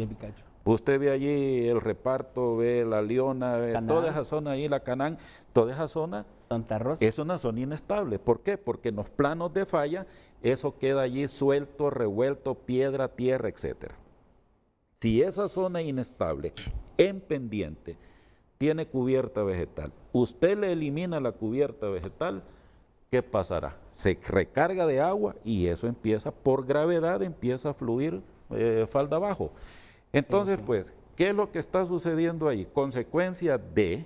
S7: Usted ve allí el Reparto, ve la Leona, ve toda esa zona ahí, la Canán, toda esa zona
S8: Santa Rosa
S7: es una zona inestable. ¿Por qué? Porque en los planos de falla eso queda allí suelto, revuelto, piedra, tierra, etc. Si esa zona inestable en pendiente tiene cubierta vegetal, usted le elimina la cubierta vegetal, ¿qué pasará? Se recarga de agua y eso empieza, por gravedad, empieza a fluir falda abajo. Entonces, pues, ¿qué es lo que está sucediendo ahí? Consecuencia de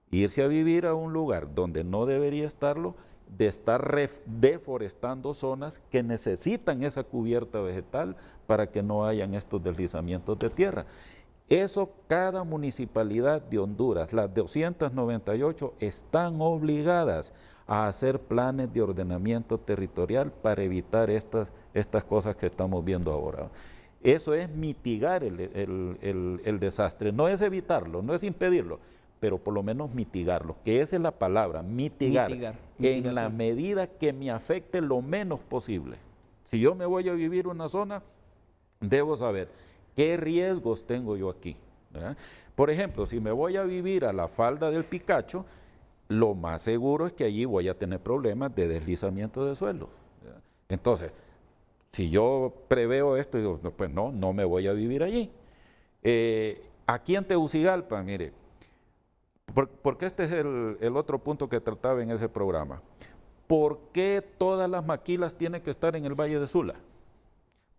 S7: irse a vivir a un lugar donde no debería estarlo, de estar deforestando zonas que necesitan esa cubierta vegetal para que no hayan estos deslizamientos de tierra. Eso cada municipalidad de Honduras, las 298, están obligadas a hacer planes de ordenamiento territorial para evitar estas cosas que estamos viendo ahora. Eso es mitigar el desastre, no es evitarlo, no es impedirlo, pero por lo menos mitigarlo, que esa es la palabra, mitigar. En la medida que me afecte lo menos posible. Si yo me voy a vivir una zona, debo saber qué riesgos tengo yo aquí, ¿verdad? Por ejemplo, si me voy a vivir a la falda del Picacho, lo más seguro es que allí voy a tener problemas de deslizamiento de suelo, ¿verdad? Entonces, si yo preveo esto, digo, pues no me voy a vivir allí. Aquí en Tegucigalpa, mire, porque este es el otro punto que trataba en ese programa. ¿Por qué todas las maquilas tienen que estar en el Valle de Sula?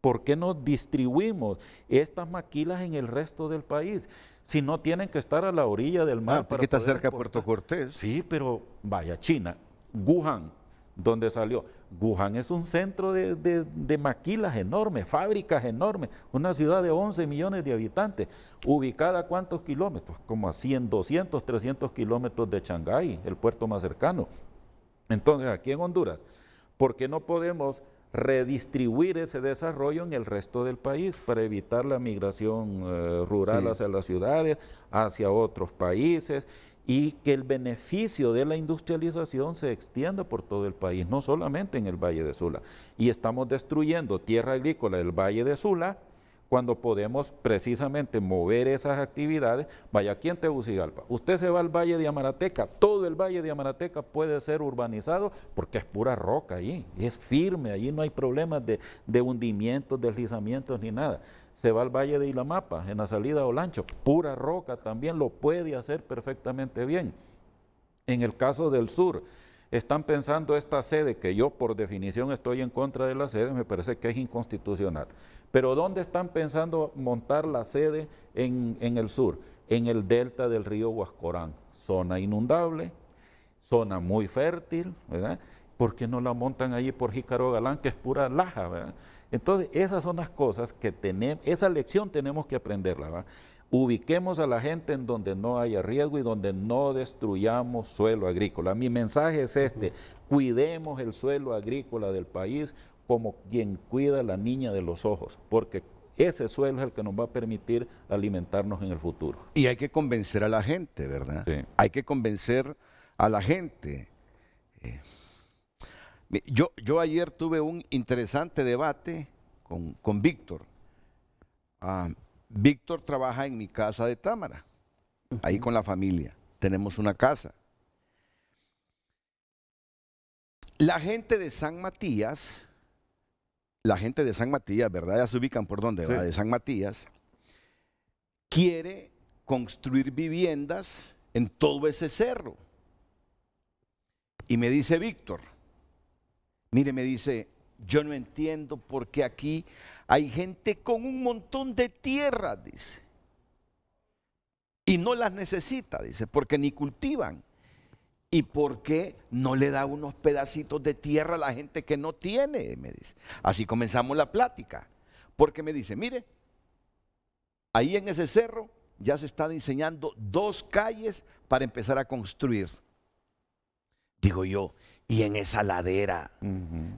S7: ¿Por qué no distribuimos estas maquilas en el resto del país? Si no tienen que estar a la orilla del mar.
S3: Porque está cerca de Puerto Cortés.
S7: Sí, pero vaya, China, Wuhan, donde salió. Wuhan es un centro de maquilas enormes, fábricas enormes, una ciudad de 11 millones de habitantes, ubicada a ¿cuántos kilómetros? Como a 100, 200, 300 kilómetros de Shanghái, el puerto más cercano. Entonces, aquí en Honduras, ¿por qué no podemos redistribuir ese desarrollo en el resto del país para evitar la migración rural hacia las ciudades, hacia otros países, y que el beneficio de la industrialización se extienda por todo el país, no solamente en el Valle de Sula? Y estamos destruyendo tierra agrícola del Valle de Sula cuando podemos precisamente mover esas actividades. Vaya, aquí en Tegucigalpa, usted se va al Valle de Amarateca, todo el Valle de Amarateca puede ser urbanizado porque es pura roca allí, es firme, allí no hay problemas de hundimientos, deslizamientos ni nada. Se va al Valle de Ilamapa, en la salida a Olancho, pura roca, también lo puede hacer perfectamente bien. En el caso del sur, están pensando esta sede, que yo por definición estoy en contra de la sede, me parece que es inconstitucional. Pero ¿dónde están pensando montar la sede en el sur? En el delta del río Huascorán, zona inundable, zona muy fértil, ¿verdad? ¿Por qué no la montan allí por Jícaro Galán, que es pura laja, ¿verdad? Entonces, esas son las cosas que tenemos, esa lección tenemos que aprenderla, ¿verdad? Ubiquemos a la gente en donde no haya riesgo y donde no destruyamos suelo agrícola. Mi mensaje es este: cuidemos el suelo agrícola del país como quien cuida a la niña de los ojos, porque ese suelo es el que nos va a permitir alimentarnos en el futuro.
S3: Y hay que convencer a la gente, ¿verdad?
S7: Sí.
S3: Hay que convencer a la gente. Yo ayer tuve un interesante debate con Víctor. Víctor trabaja en mi casa de Támara, ahí con la familia. Tenemos una casa. La gente de San Matías, ¿verdad? Ya se ubican por dónde, sí. Va, de San Matías, quiere construir viviendas en todo ese cerro. Y me dice Víctor, mire, me dice, yo no entiendo por qué aquí hay gente con un montón de tierras, dice, y no las necesita, dice, porque ni cultivan. ¿Y por qué no le da unos pedacitos de tierra a la gente que no tiene? Me dice. Así comenzamos la plática, porque me dice, mire, ahí en ese cerro ya se están diseñando 2 calles para empezar a construir. Digo yo, y en esa ladera,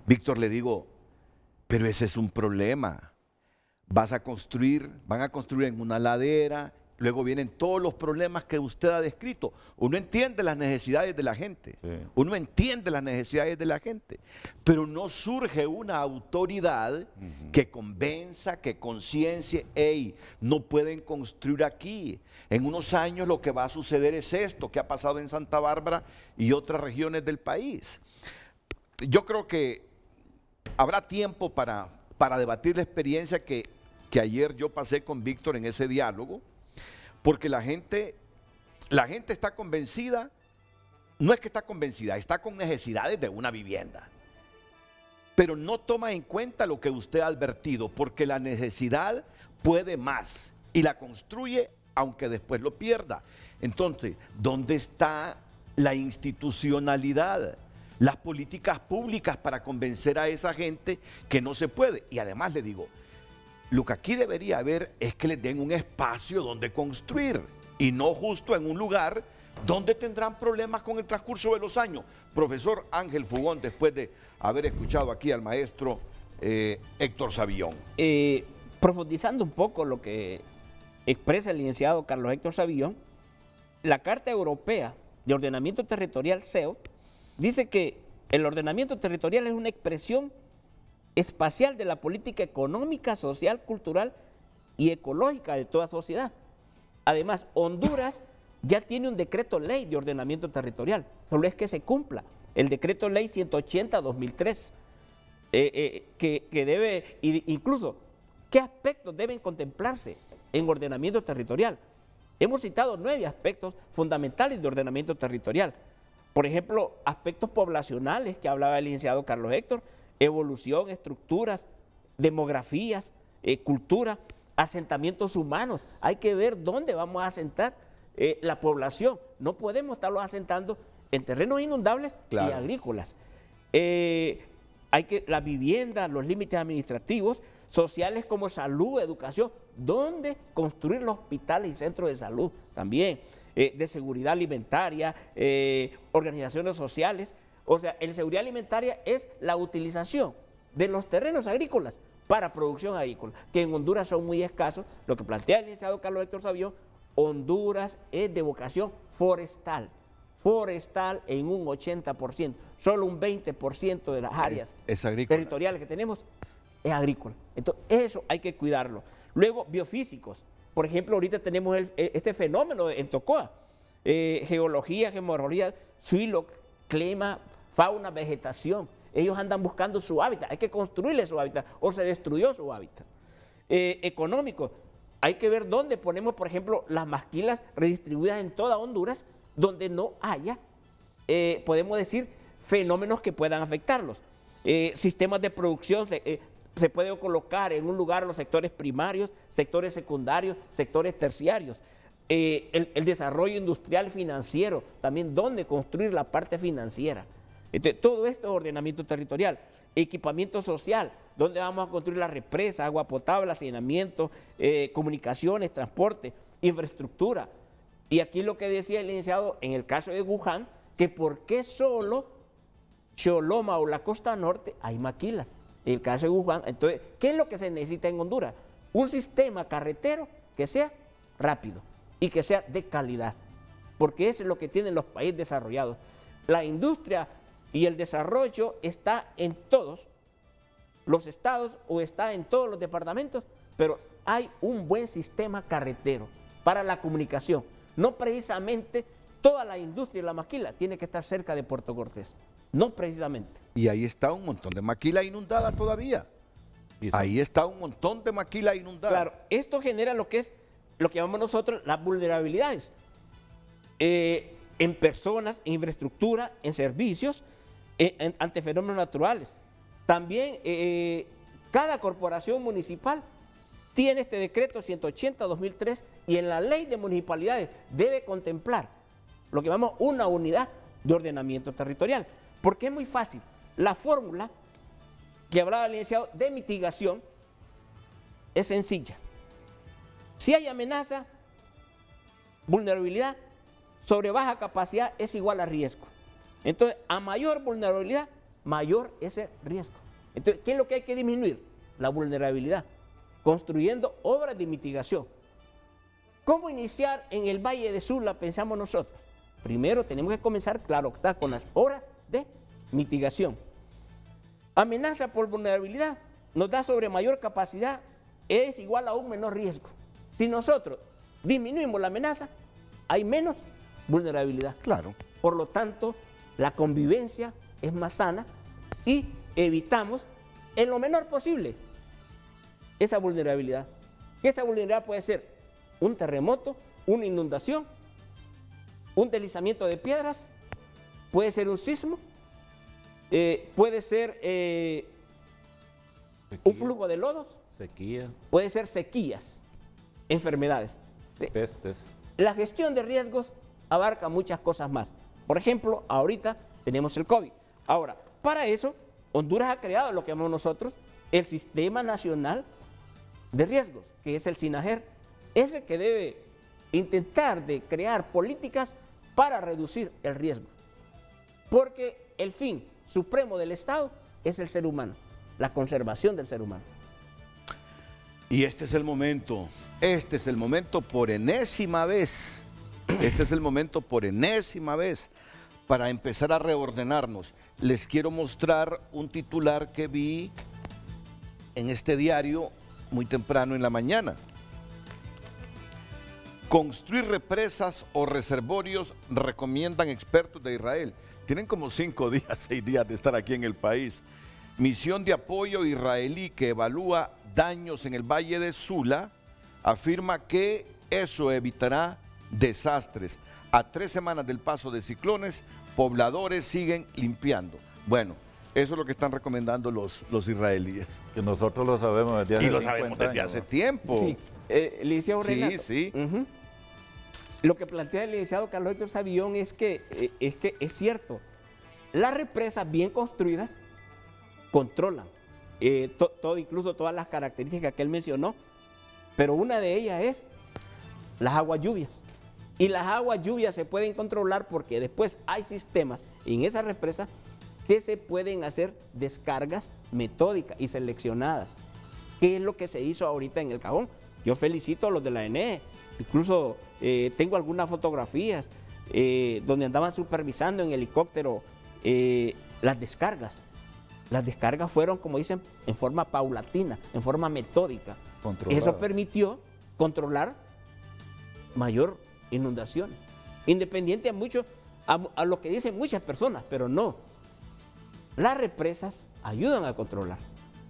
S3: Víctor, le digo, pero ese es un problema. Van a construir en una ladera, luego vienen todos los problemas que usted ha descrito. Uno entiende las necesidades de la gente, pero no surge una autoridad que convenza, que conciencie, hey, no pueden construir aquí. En unos años lo que va a suceder es esto que ha pasado en Santa Bárbara y otras regiones del país. Yo creo que habrá tiempo para debatir la experiencia que ayer yo pasé con Víctor en ese diálogo, porque la gente está convencida, no es que está convencida, está con necesidades de una vivienda, pero no toma en cuenta lo que usted ha advertido, porque la necesidad puede más y la construye aunque después lo pierda. Entonces, ¿dónde está la institucionalidad? Las políticas públicas para convencer a esa gente que no se puede. Y además le digo, Lo que aquí debería haber es que les den un espacio donde construir y no justo en un lugar donde tendrán problemas con el transcurso de los años. Profesor Ángel Fugón, después de haber escuchado aquí al maestro Héctor Savillón.
S8: Profundizando un poco lo que expresa el licenciado Carlos Héctor Savillón, la Carta Europea de Ordenamiento Territorial, CEO, dice que el ordenamiento territorial es una expresión espacial de la política económica, social, cultural y ecológica de toda sociedad. Además, Honduras ya tiene un decreto ley de ordenamiento territorial, solo es que se cumpla. El decreto ley 180-2003, que debe, incluso, ¿qué aspectos deben contemplarse en ordenamiento territorial? Hemos citado 9 aspectos fundamentales de ordenamiento territorial. Por ejemplo, aspectos poblacionales que hablaba el licenciado Carlos Héctor, evolución, estructuras, demografías, cultura, asentamientos humanos. Hay que ver dónde vamos a asentar la población. No podemos estarlos asentando en terrenos inundables y agrícolas. La vivienda, los límites administrativos, sociales como salud, educación, dónde construir los hospitales y centros de salud también, de seguridad alimentaria, organizaciones sociales. O sea, en seguridad alimentaria es la utilización de los terrenos agrícolas para producción agrícola, que en Honduras son muy escasos. Lo que plantea el licenciado Carlos Héctor Savillón, Honduras es de vocación forestal en un 80%, solo un 20% de las áreas territoriales que tenemos es agrícola. Entonces, eso hay que cuidarlo. Luego, biofísicos. Por ejemplo, ahorita tenemos este fenómeno en Tocoa, geología, geomorfología, suelo, clima, fauna, vegetación. Ellos andan buscando su hábitat, hay que construirle su hábitat o se destruyó su hábitat. Económico, hay que ver dónde ponemos, por ejemplo, las maquilas redistribuidas en toda Honduras, donde no haya, podemos decir, fenómenos que puedan afectarlos. Sistemas de producción, se puede colocar en un lugar los sectores primarios, sectores secundarios, sectores terciarios. El desarrollo industrial financiero, también dónde construir la parte financiera. Entonces, todo esto es ordenamiento territorial. Equipamiento social, dónde vamos a construir la represa, agua potable, saneamiento, comunicaciones, transporte, infraestructura. Y aquí lo que decía el licenciado en el caso de Wuhan, que por qué solo Choloma o la costa norte hay maquilas. En el caso de Wuhan, entonces, ¿qué es lo que se necesita en Honduras? Un sistema carretero que sea rápido y que sea de calidad, porque eso es lo que tienen los países desarrollados. La industria y el desarrollo está en todos los estados o está en todos los departamentos, pero hay un buen sistema carretero para la comunicación. No precisamente toda la industria y la maquila tiene que estar cerca de Puerto Cortés, no precisamente.
S3: Y ahí está un montón de maquila inundada todavía. Ahí está un montón de maquila inundada.
S8: Claro, esto genera lo que llamamos nosotros las vulnerabilidades en personas, en infraestructura, en servicios, ante fenómenos naturales. También cada corporación municipal tiene este decreto 180-2003 y en la ley de municipalidades debe contemplar lo que llamamos una unidad de ordenamiento territorial. Porque es muy fácil. La fórmula que hablaba el licenciado de mitigación es sencilla. Si hay amenaza, vulnerabilidad, sobre baja capacidad es igual a riesgo. Entonces, a mayor vulnerabilidad, mayor ese riesgo. Entonces, ¿qué es lo que hay que disminuir? La vulnerabilidad, construyendo obras de mitigación. ¿Cómo iniciar en el Valle de Sula, pensamos nosotros? Primero tenemos que comenzar, claro, está con las obras de mitigación. Amenaza por vulnerabilidad nos da sobre mayor capacidad, es igual a un menor riesgo. Si nosotros disminuimos la amenaza, hay menos vulnerabilidad.
S3: Claro.
S8: Por lo tanto, la convivencia es más sana y evitamos en lo menor posible esa vulnerabilidad. Que esa vulnerabilidad puede ser un terremoto, una inundación, un deslizamiento de piedras, puede ser un sismo, puede ser un flujo de lodos,
S7: sequía,
S8: puede ser sequías, enfermedades.
S7: pestes.
S8: La gestión de riesgos abarca muchas cosas más. Por ejemplo, ahorita tenemos el COVID. Ahora, para eso, Honduras ha creado lo que llamamos nosotros el Sistema Nacional de riesgos, que es el SINAGER, es el que debe intentar de crear políticas para reducir el riesgo. Porque el fin supremo del Estado es el ser humano, la conservación del ser humano.
S3: Y este es el momento por enésima vez, para empezar a reordenarnos. Les quiero mostrar un titular que vi en este diario muy temprano en la mañana. Construir represas o reservorios recomiendan expertos de Israel. Tienen como 5 días, 6 días de estar aquí en el país. Misión de apoyo israelí que evalúa daños en el Valle de Sula afirma que eso evitará desastres. A 3 semanas del paso de ciclones, pobladores siguen limpiando. Bueno, eso es lo que están recomendando los israelíes.
S7: Que nosotros lo sabemos desde hace 50 años.
S3: Y lo sabemos desde hace tiempo.
S8: Sí, licenciado Renato.
S3: Sí.
S8: Lo que plantea el licenciado Carlos Héctor Savillón es que es cierto. Las represas bien construidas controlan incluso todas las características que él mencionó, pero una de ellas es las aguas lluvias. Y las aguas lluvias se pueden controlar porque después hay sistemas en esas represas que se pueden hacer descargas metódicas y seleccionadas, que es lo que se hizo ahorita en el Cajón. Yo felicito a los de la ENE, incluso tengo algunas fotografías donde andaban supervisando en helicóptero las descargas. Las descargas fueron, como dicen, en forma paulatina, en forma metódica.
S7: Controlada.
S8: Eso permitió controlar mayor inundación, independiente a lo que dicen muchas personas, pero no. Las represas ayudan a controlar.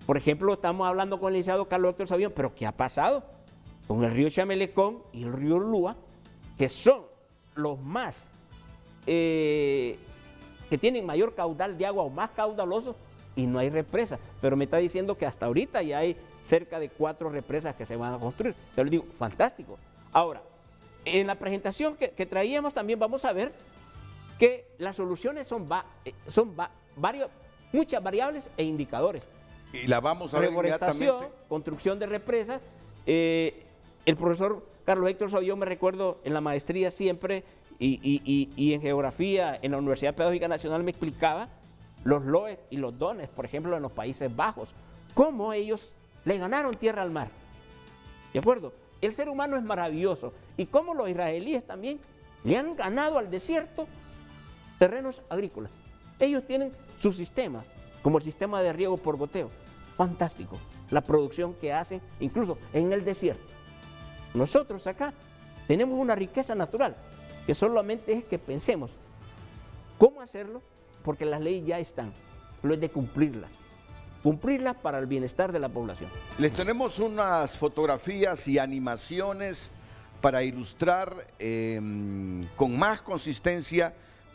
S8: Por ejemplo, estamos hablando con el licenciado Carlos Héctor Savillón, pero ¿qué ha pasado con el río Chamelecón y el río Lúa, que son los más, que tienen mayor caudal de agua o más caudalosos, y no hay represas? Pero me está diciendo que hasta ahorita ya hay cerca de 4 represas que se van a construir. Te lo digo, fantástico. Ahora, en la presentación que traíamos también vamos a ver que las soluciones son muchas variables e indicadores.
S3: Y la vamos a ver inmediatamente.
S8: Construcción de represas. El profesor Carlos Héctor Savillón, me recuerdo en la maestría siempre y en geografía en la Universidad Pedagógica Nacional me explicaba los LOES y los DONES, por ejemplo, en los Países Bajos, cómo ellos le ganaron tierra al mar. ¿De acuerdo? El ser humano es maravilloso y cómo los israelíes también le han ganado al desierto terrenos agrícolas. Ellos tienen sus sistemas, como el sistema de riego por goteo. Fantástico, la producción que hacen incluso en el desierto. Nosotros acá tenemos una riqueza natural que solamente es que pensemos cómo hacerlo, porque las leyes ya están, lo es de cumplirlas para el bienestar de la población.
S3: Les tenemos unas fotografías y animaciones para ilustrar con más consistencia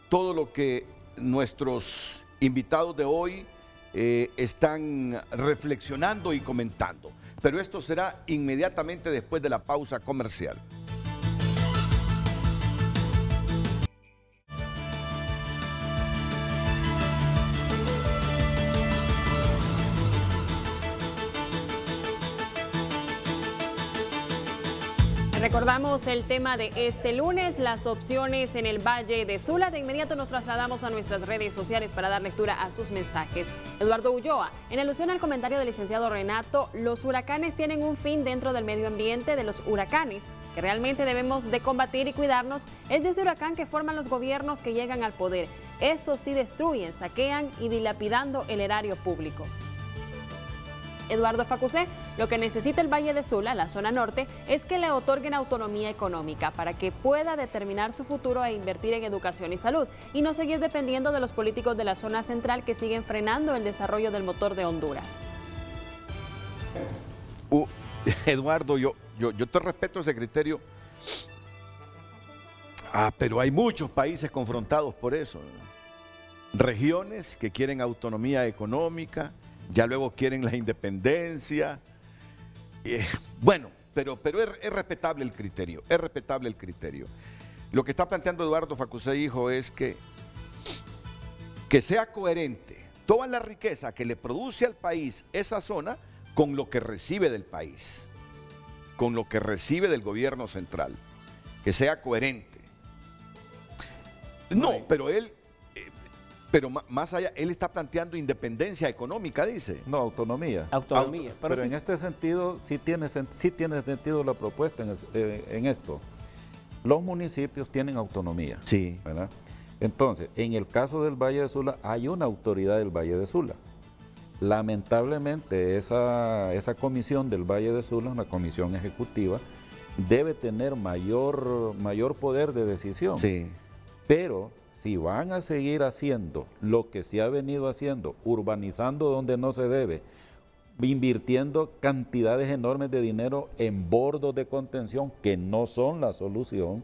S3: todo lo que nuestros invitados de hoy están reflexionando y comentando. Pero esto será inmediatamente después de la pausa comercial.
S4: Recordamos el tema de este lunes, las opciones en el Valle de Sula. De inmediato nos trasladamos a nuestras redes sociales para dar lectura a sus mensajes. Eduardo Ulloa, en alusión al comentario del licenciado Renato, los huracanes tienen un fin dentro del medio ambiente de los huracanes, que realmente debemos de combatir y cuidarnos, es de ese huracán que forman los gobiernos que llegan al poder. Eso sí destruyen, saquean y dilapidando el erario público. Eduardo Facusé, lo que necesita el Valle de Sula, la zona norte, es que le otorguen autonomía económica para que pueda determinar su futuro e invertir en educación y salud, y no seguir dependiendo de los políticos de la zona central que siguen frenando el desarrollo del motor de Honduras.
S3: Eduardo, yo te respeto ese criterio, pero hay muchos países confrontados por eso. Regiones que quieren autonomía económica, ya luego quieren la independencia. Bueno, pero es respetable el criterio, es respetable el criterio. Lo que está planteando Eduardo Facusé, hijo, es que sea coherente toda la riqueza que le produce al país esa zona con lo que recibe del país. con lo que recibe del gobierno central, que sea coherente. No, pero él, más allá, él está planteando independencia económica, dice.
S7: No, autonomía.
S8: Autonomía.
S7: Pero en este sentido sí tiene sentido la propuesta en esto. Los municipios tienen autonomía.
S3: Sí.
S7: ¿Verdad? Entonces, en el caso del Valle de Sula, hay una autoridad del Valle de Sula. Lamentablemente, esa comisión del Valle de Sula, una comisión ejecutiva, debe tener mayor poder de decisión.
S3: Sí.
S7: Pero si van a seguir haciendo lo que se ha venido haciendo, urbanizando donde no se debe, invirtiendo cantidades enormes de dinero en bordos de contención que no son la solución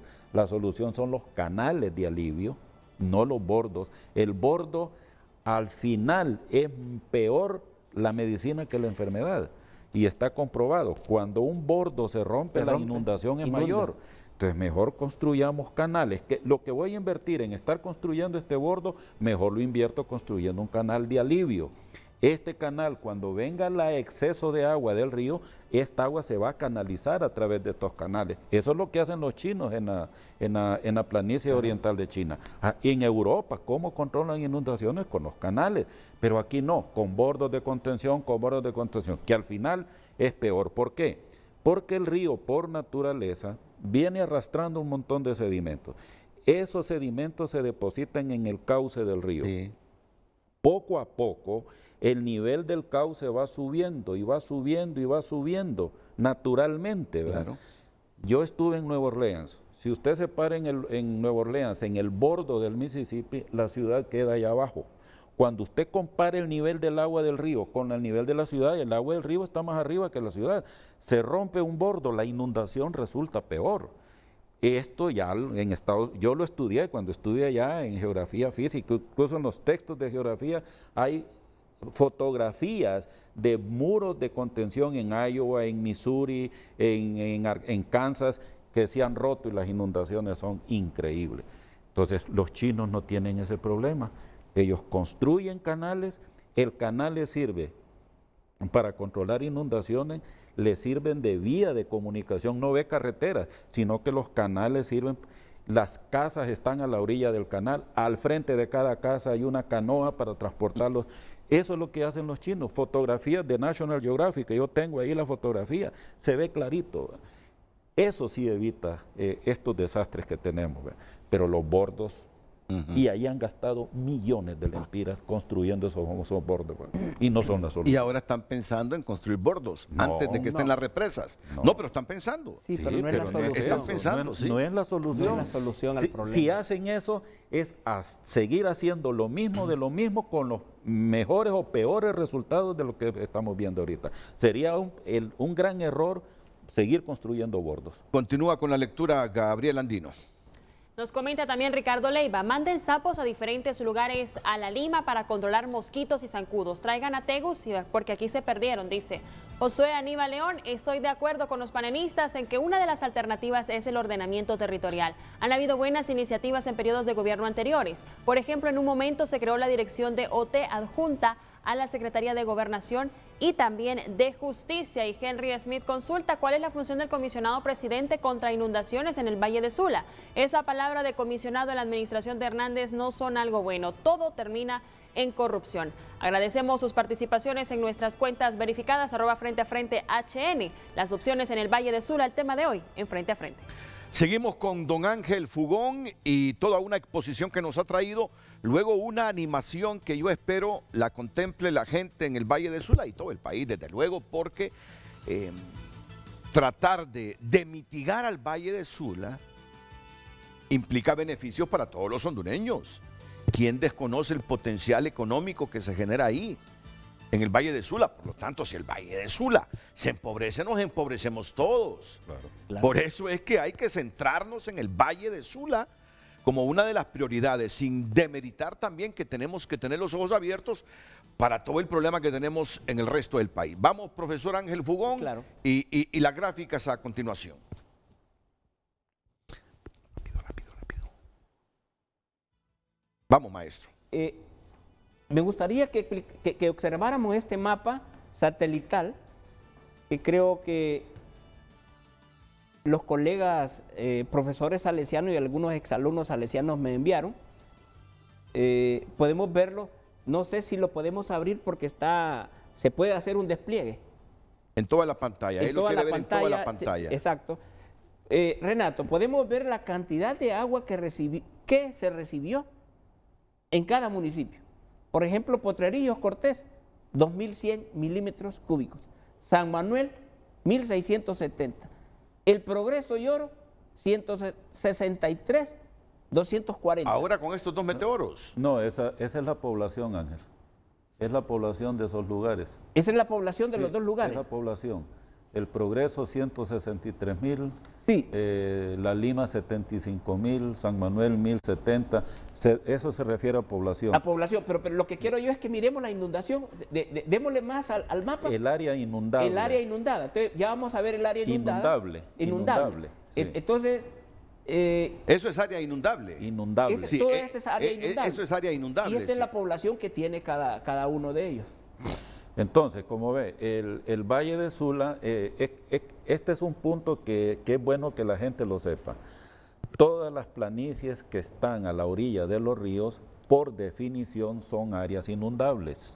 S7: son los canales de alivio, no los bordos. El bordo al final es peor la medicina que la enfermedad y está comprobado. Cuando un bordo se rompe, la inundación es mayor. Entonces mejor construyamos canales. Lo que voy a invertir en estar construyendo este bordo, mejor lo invierto construyendo un canal de alivio. Este canal, cuando venga el exceso de agua del río, esta agua se va a canalizar a través de estos canales. Eso es lo que hacen los chinos en la planicie oriental de China. En Europa, ¿cómo controlan inundaciones? Con los canales. Pero aquí no, con bordos de contención, que al final es peor. ¿Por qué? Porque el río, por naturaleza, viene arrastrando un montón de sedimentos. Esos sedimentos se depositan en el cauce del río.
S3: Sí.
S7: Poco a poco, el nivel del cauce va subiendo y va subiendo y va subiendo naturalmente, ¿verdad?
S3: Claro.
S7: Yo estuve en Nueva Orleans. Si usted se para en Nueva Orleans, en el bordo del Mississippi, la ciudad queda allá abajo. Cuando usted compara el nivel del agua del río con el nivel de la ciudad, el agua del río está más arriba que la ciudad. Se rompe un bordo, la inundación resulta peor. Esto ya en Estados Unidos, yo lo estudié cuando estudié allá en geografía física, incluso en los textos de geografía hay fotografías de muros de contención en Iowa, en Missouri, en Kansas, que se han roto y las inundaciones son increíbles. Entonces los chinos no tienen ese problema. Ellos construyen canales, el canal les sirve para controlar inundaciones, les sirven de vía de comunicación, no ve carreteras, sino que los canales sirven, las casas están a la orilla del canal, al frente de cada casa hay una canoa para transportarlos. Eso es lo que hacen los chinos, fotografías de National Geographic, yo tengo ahí la fotografía, se ve clarito. Eso sí evita estos desastres que tenemos, pero los bordos, y ahí han gastado millones de lempiras construyendo esos bordos, y no son la solución.
S3: Y ahora están pensando en construir bordos antes de que estén las represas. No, pero están pensando.
S8: Sí, pero no es la solución.
S3: Están pensando, sí.
S7: No es la solución.
S8: No es la solución al problema.
S7: Si hacen eso, es a seguir haciendo lo mismo de lo mismo con los mejores o peores resultados de lo que estamos viendo ahorita. Sería un gran error seguir construyendo bordos.
S3: Continúa con la lectura Gabriel Andino.
S4: Nos comenta también Ricardo Leiva, manden sapos a diferentes lugares a La Lima para controlar mosquitos y zancudos. Traigan a Tegus porque aquí se perdieron, dice. Josué Aníbal León, estoy de acuerdo con los panelistas en que una de las alternativas es el ordenamiento territorial. Han habido buenas iniciativas en periodos de gobierno anteriores. Por ejemplo, en un momento se creó la dirección de OT adjunta a la Secretaría de Gobernación y también de Justicia. Y Henry Smith consulta cuál es la función del comisionado presidente contra inundaciones en el Valle de Sula. Esa palabra de comisionado en la administración de Hernández no son algo bueno, todo termina en corrupción. Agradecemos sus participaciones en nuestras cuentas verificadas @Frente a Frente HN. Las opciones en el Valle de Sula, el tema de hoy en Frente a Frente.
S3: Seguimos con don Ángel Fugón y toda una exposición que nos ha traído, luego una animación que yo espero la contemple la gente en el Valle de Sula y todo el país, desde luego, porque tratar de mitigar al Valle de Sula implica beneficios para todos los hondureños. ¿Quién desconoce el potencial económico que se genera ahí, en el Valle de Sula? Por lo tanto, si el Valle de Sula se empobrece, nos empobrecemos todos. Claro. Por eso es que hay que centrarnos en el Valle de Sula como una de las prioridades, sin demeritar también que tenemos que tener los ojos abiertos para todo el problema que tenemos en el resto del país. Vamos, profesor Ángel Fugón,
S8: claro.
S3: y las gráficas a continuación. Vamos, maestro.
S8: Me gustaría que observáramos este mapa satelital, que creo que los colegas profesores salesianos y algunos exalumnos salesianos me enviaron. Podemos verlo, no sé si lo podemos abrir porque se puede hacer un despliegue.
S3: En toda la pantalla, él lo quiere ver en toda la pantalla.
S8: Exacto. Renato, podemos ver la cantidad de agua que se recibió en cada municipio. Por ejemplo, Potrerillos, Cortés, 2.100 milímetros cúbicos. San Manuel, 1.670. El Progreso y Oro, 163, 240.
S3: Ahora con estos 2 meteoros.
S7: No, esa es la población, Ángel. Es la población de esos lugares.
S8: Esa es la población de los dos lugares.
S7: Es la población. El Progreso, 163.000.
S8: Sí.
S7: La Lima, 75.000. San Manuel, 1.070. Eso se refiere a población.
S8: A población, pero lo que quiero yo es que miremos la inundación. Démosle más al mapa.
S7: El área inundable.
S8: El área inundada. Entonces, ya vamos a ver el área inundada. Inundable.
S7: Sí.
S8: Entonces...
S3: eso es área inundable.
S7: Inundable.
S8: Todo eso es área inundable.
S3: Eso es área inundable.
S8: Y esta es la población que tiene cada uno de ellos.
S7: Entonces, como ve, el Valle de Sula, este es un punto que es bueno que la gente lo sepa. Todas las planicies que están a la orilla de los ríos, por definición, son áreas inundables.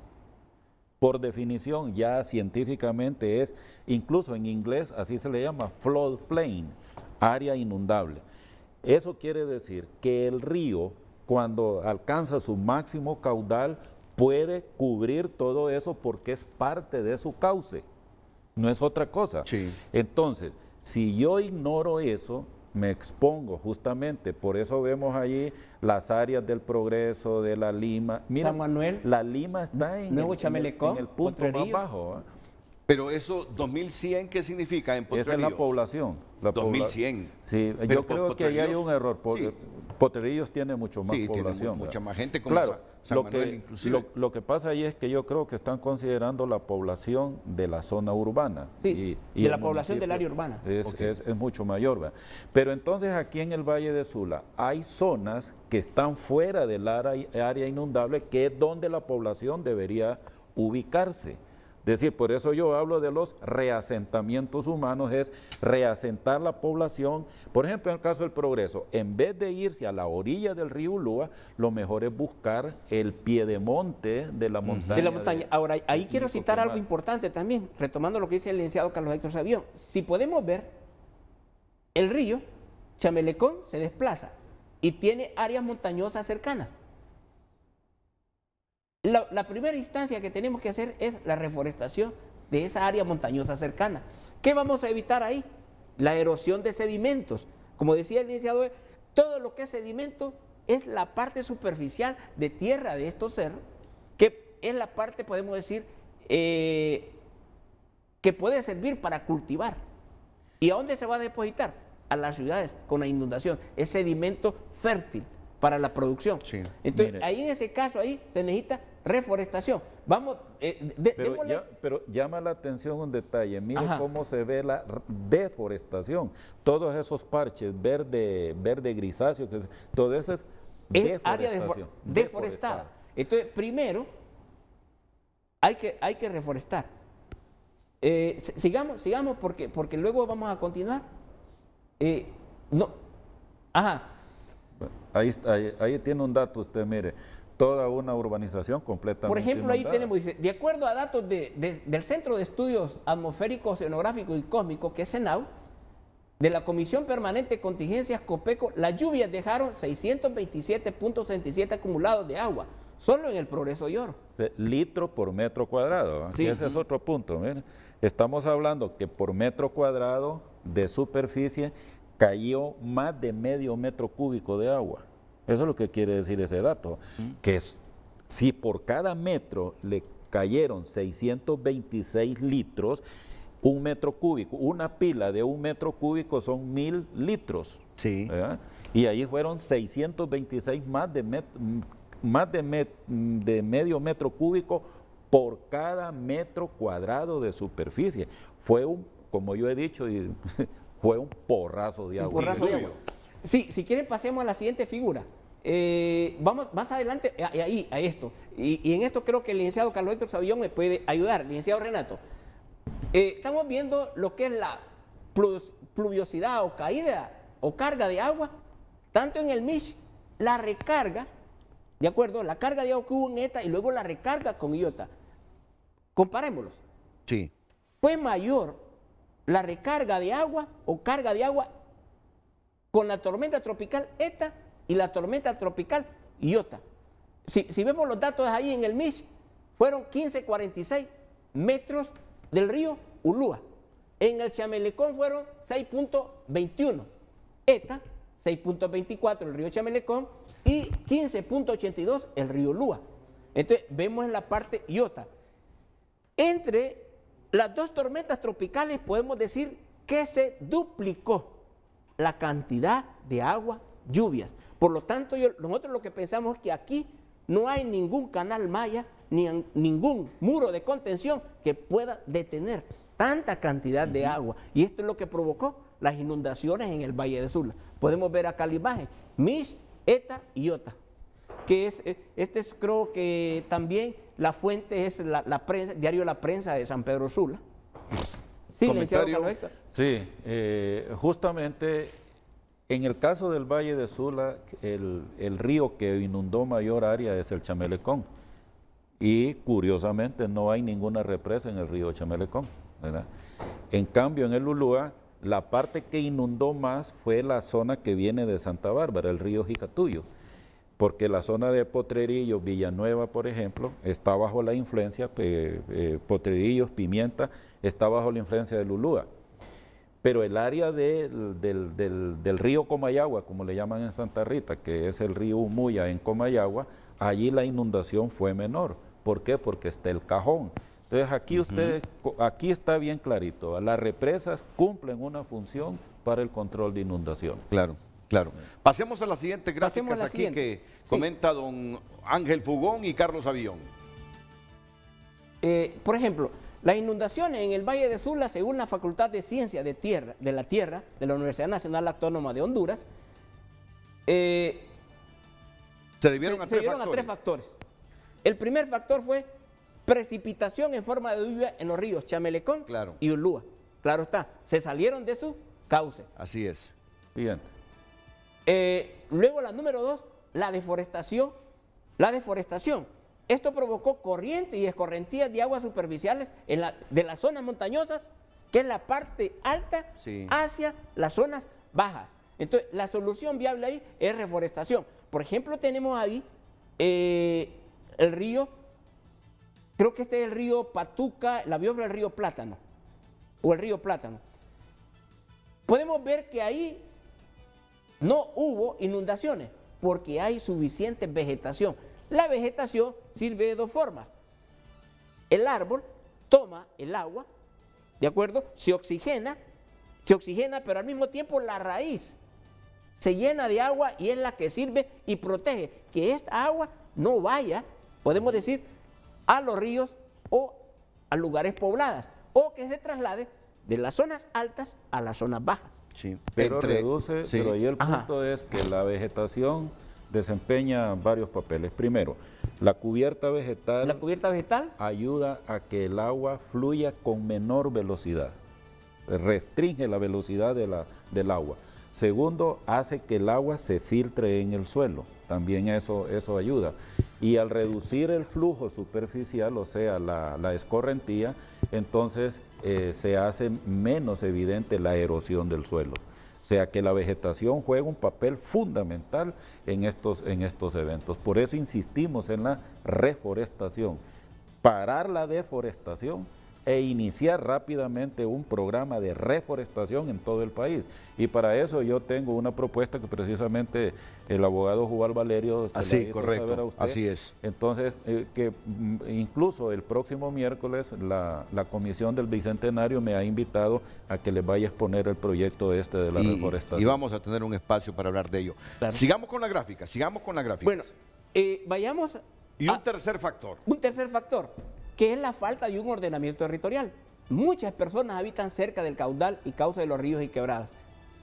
S7: Por definición, ya científicamente es, incluso en inglés, así se le llama floodplain, área inundable. Eso quiere decir que el río, cuando alcanza su máximo caudal, puede cubrir todo eso porque es parte de su cauce, no es otra cosa.
S3: Sí.
S7: Entonces, si yo ignoro eso, me expongo justamente, por eso vemos allí las áreas del Progreso, de la Lima. Mira,
S8: San Manuel,
S7: la Lima está en el punto más bajo.
S3: Pero eso, 2100, ¿qué significa en Potrerillos?
S7: Esa es la población.
S3: 2100.
S7: Sí,
S3: Pero
S7: yo creo que ahí hay un error, porque Potrerillos tiene mucho más población.
S3: Tiene mucha más gente, como
S7: claro,
S3: San Manuel inclusive.
S7: Lo que pasa ahí es que yo creo que están considerando la población de la zona urbana.
S8: Sí, y de la población del área urbana.
S7: Es mucho mayor, ¿verdad? Pero entonces aquí en el Valle de Sula hay zonas que están fuera del área inundable, que es donde la población debería ubicarse. Es decir, por eso yo hablo de los reasentamientos humanos, es reasentar la población. Por ejemplo, en el caso del Progreso, en vez de irse a la orilla del río Ulúa, lo mejor es buscar el piedemonte de la montaña.
S8: De la montaña. Ahora, ahí quiero citar algo importante también, retomando lo que dice el licenciado Carlos Héctor Sabión. Si podemos ver, el río Chamelecón se desplaza y tiene áreas montañosas cercanas. La primera instancia que tenemos que hacer es la reforestación de esa área montañosa cercana. ¿Qué vamos a evitar ahí? La erosión de sedimentos. Como decía el licenciado, todo lo que es sedimento es la parte superficial de tierra de estos cerros, que es la parte, podemos decir, que puede servir para cultivar. ¿Y a dónde se va a depositar? A las ciudades con la inundación. Es sedimento fértil para la producción.
S3: Sí.
S8: Entonces,
S7: Mire,
S8: ahí en ese caso, ahí se necesita reforestación. Vamos,
S7: pero llama la atención un detalle, mire
S8: Ajá.
S7: cómo se ve la deforestación. Todos esos parches verde grisáceo, todo eso es
S8: área
S7: deforestación.
S8: deforestada. Entonces, primero, hay que reforestar. Sigamos porque luego vamos a continuar. No. Ajá.
S7: Ahí tiene un dato usted, mire, toda una urbanización completamente
S8: Por ejemplo, ahí
S7: inundada.
S8: tenemos, dice, de acuerdo a datos del Centro de Estudios Atmosféricos, Oceanográficos y Cósmicos, que es CENAU, de la Comisión Permanente de Contingencias COPECO, las lluvias dejaron 627.67 acumulados de agua, solo en el Progreso y Oro.
S7: Litro por metro cuadrado,
S8: Sí.
S7: ese es otro punto. Mire. Estamos hablando que por metro cuadrado de superficie cayó más de medio metro cúbico de agua. Eso es lo que quiere decir ese dato, que si por cada metro le cayeron 626 litros, un metro cúbico, una pila de un metro cúbico son 1000 litros.
S3: Sí.
S7: ¿Verdad? Y ahí fueron 626 más de medio metro cúbico por cada metro cuadrado de superficie. Fue como yo he dicho, fue un porrazo de agua.
S8: Un porrazo de agua. Sí, si quieren pasemos a la siguiente figura. Vamos más adelante a esto. Y en esto creo que el licenciado Carlos Héctor Sabión me puede ayudar. Licenciado Renato, estamos viendo lo que es pluviosidad o caída o carga de agua, tanto en el Mish, la recarga, ¿de acuerdo? La carga de agua que hubo en ETA y luego la recarga con Iota. Comparémoslos.
S3: Sí.
S8: Fue mayor la recarga de agua o carga de agua con la tormenta tropical ETA y la tormenta tropical Iota. Si vemos los datos ahí en el Mish, fueron 15.46 metros del río Ulúa. En el Chamelecón fueron 6.21. ETA, 6.24 el río Chamelecón y 15.82 el río Ulúa. Entonces vemos en la parte Iota. Entre las dos tormentas tropicales podemos decir que se duplicó la cantidad de agua, lluvias. Por lo tanto, nosotros lo que pensamos es que aquí no hay ningún canal Maya ni ningún muro de contención que pueda detener tanta cantidad de agua. Y esto es lo que provocó las inundaciones en el Valle de Sula. Podemos ver acá la imagen, Mish, ETA y Iota. Que es, creo que también la fuente es la prensa, diario La Prensa de San Pedro Sula. Sí,
S3: Comentario.
S7: Sí, justamente en el caso del Valle de Sula, el río que inundó mayor área es el Chamelecón. Y curiosamente no hay ninguna represa en el río Chamelecón, ¿verdad? En cambio, en el Ulúa, la parte que inundó más fue la zona que viene de Santa Bárbara, el río Jicatuyo, porque la zona de Potrerillos, Villanueva, por ejemplo, está bajo la influencia, Potrerillos, Pimienta, está bajo la influencia del Ulúa. Pero el área del río Comayagua, como le llaman en Santa Rita, que es el río Umuya en Comayagua, allí la inundación fue menor. ¿Por qué? Porque está el cajón. Entonces aquí está bien clarito, las represas cumplen una función para el control de inundación.
S3: Claro, claro. Pasemos a las siguientes gráficas aquí
S8: siguiente.
S3: que comenta don Ángel Fugón y Carlos Avión.
S8: Por ejemplo, las inundaciones en el Valle de Sula, según la Facultad de Ciencias de la Tierra de la Universidad Nacional Autónoma de Honduras,
S3: Se debieron a tres
S8: factores. El primer factor fue precipitación en forma de lluvia en los ríos Chamelecón y Ulúa. Claro está, se salieron de su cauce.
S3: Así es.
S7: Siguiente.
S8: Luego la número 2, la deforestación. La deforestación. Esto provocó corrientes y escorrentías de aguas superficiales de las zonas montañosas, que es la parte alta, hacia las zonas bajas. Entonces, la solución viable ahí es reforestación. Por ejemplo, tenemos ahí el río, creo que este es el río Patuca, la biosfera del río Plátano, o el río Plátano. Podemos ver que ahí no hubo inundaciones, porque hay suficiente vegetación. La vegetación sirve de dos formas. El árbol toma el agua, ¿de acuerdo? Se oxigena, pero al mismo tiempo la raíz se llena de agua y es la que sirve y protege que esta agua no vaya, podemos decir, a los ríos o a lugares poblados, o que se traslade de las zonas altas a las zonas bajas.
S3: Sí.
S7: Pero pero ahí el punto es que la vegetación desempeña varios papeles. Primero, la cubierta vegetal ayuda a que el agua fluya con menor velocidad, restringe la velocidad del agua. Segundo, hace que el agua se filtre en el suelo, también eso ayuda. Y al reducir el flujo superficial, o sea, la escorrentía, entonces se hace menos evidente la erosión del suelo. O sea que la vegetación juega un papel fundamental en estos eventos. Por eso insistimos en la reforestación. Parar la deforestación e iniciar rápidamente un programa de reforestación en todo el país. Y para eso yo tengo una propuesta que precisamente el abogado Jubal Valerio se la hizo saber a usted.
S3: Así es.
S7: Entonces, que incluso el próximo miércoles la Comisión del Bicentenario me ha invitado a que les vaya a exponer el proyecto de la reforestación.
S3: Y vamos a tener un espacio para hablar de ello. Claro. Sigamos con la gráfica,
S8: Bueno, vayamos
S3: y un tercer factor.
S8: Un tercer factor, que es la falta de un ordenamiento territorial. Muchas personas habitan cerca del caudal y cauce de los ríos y quebradas,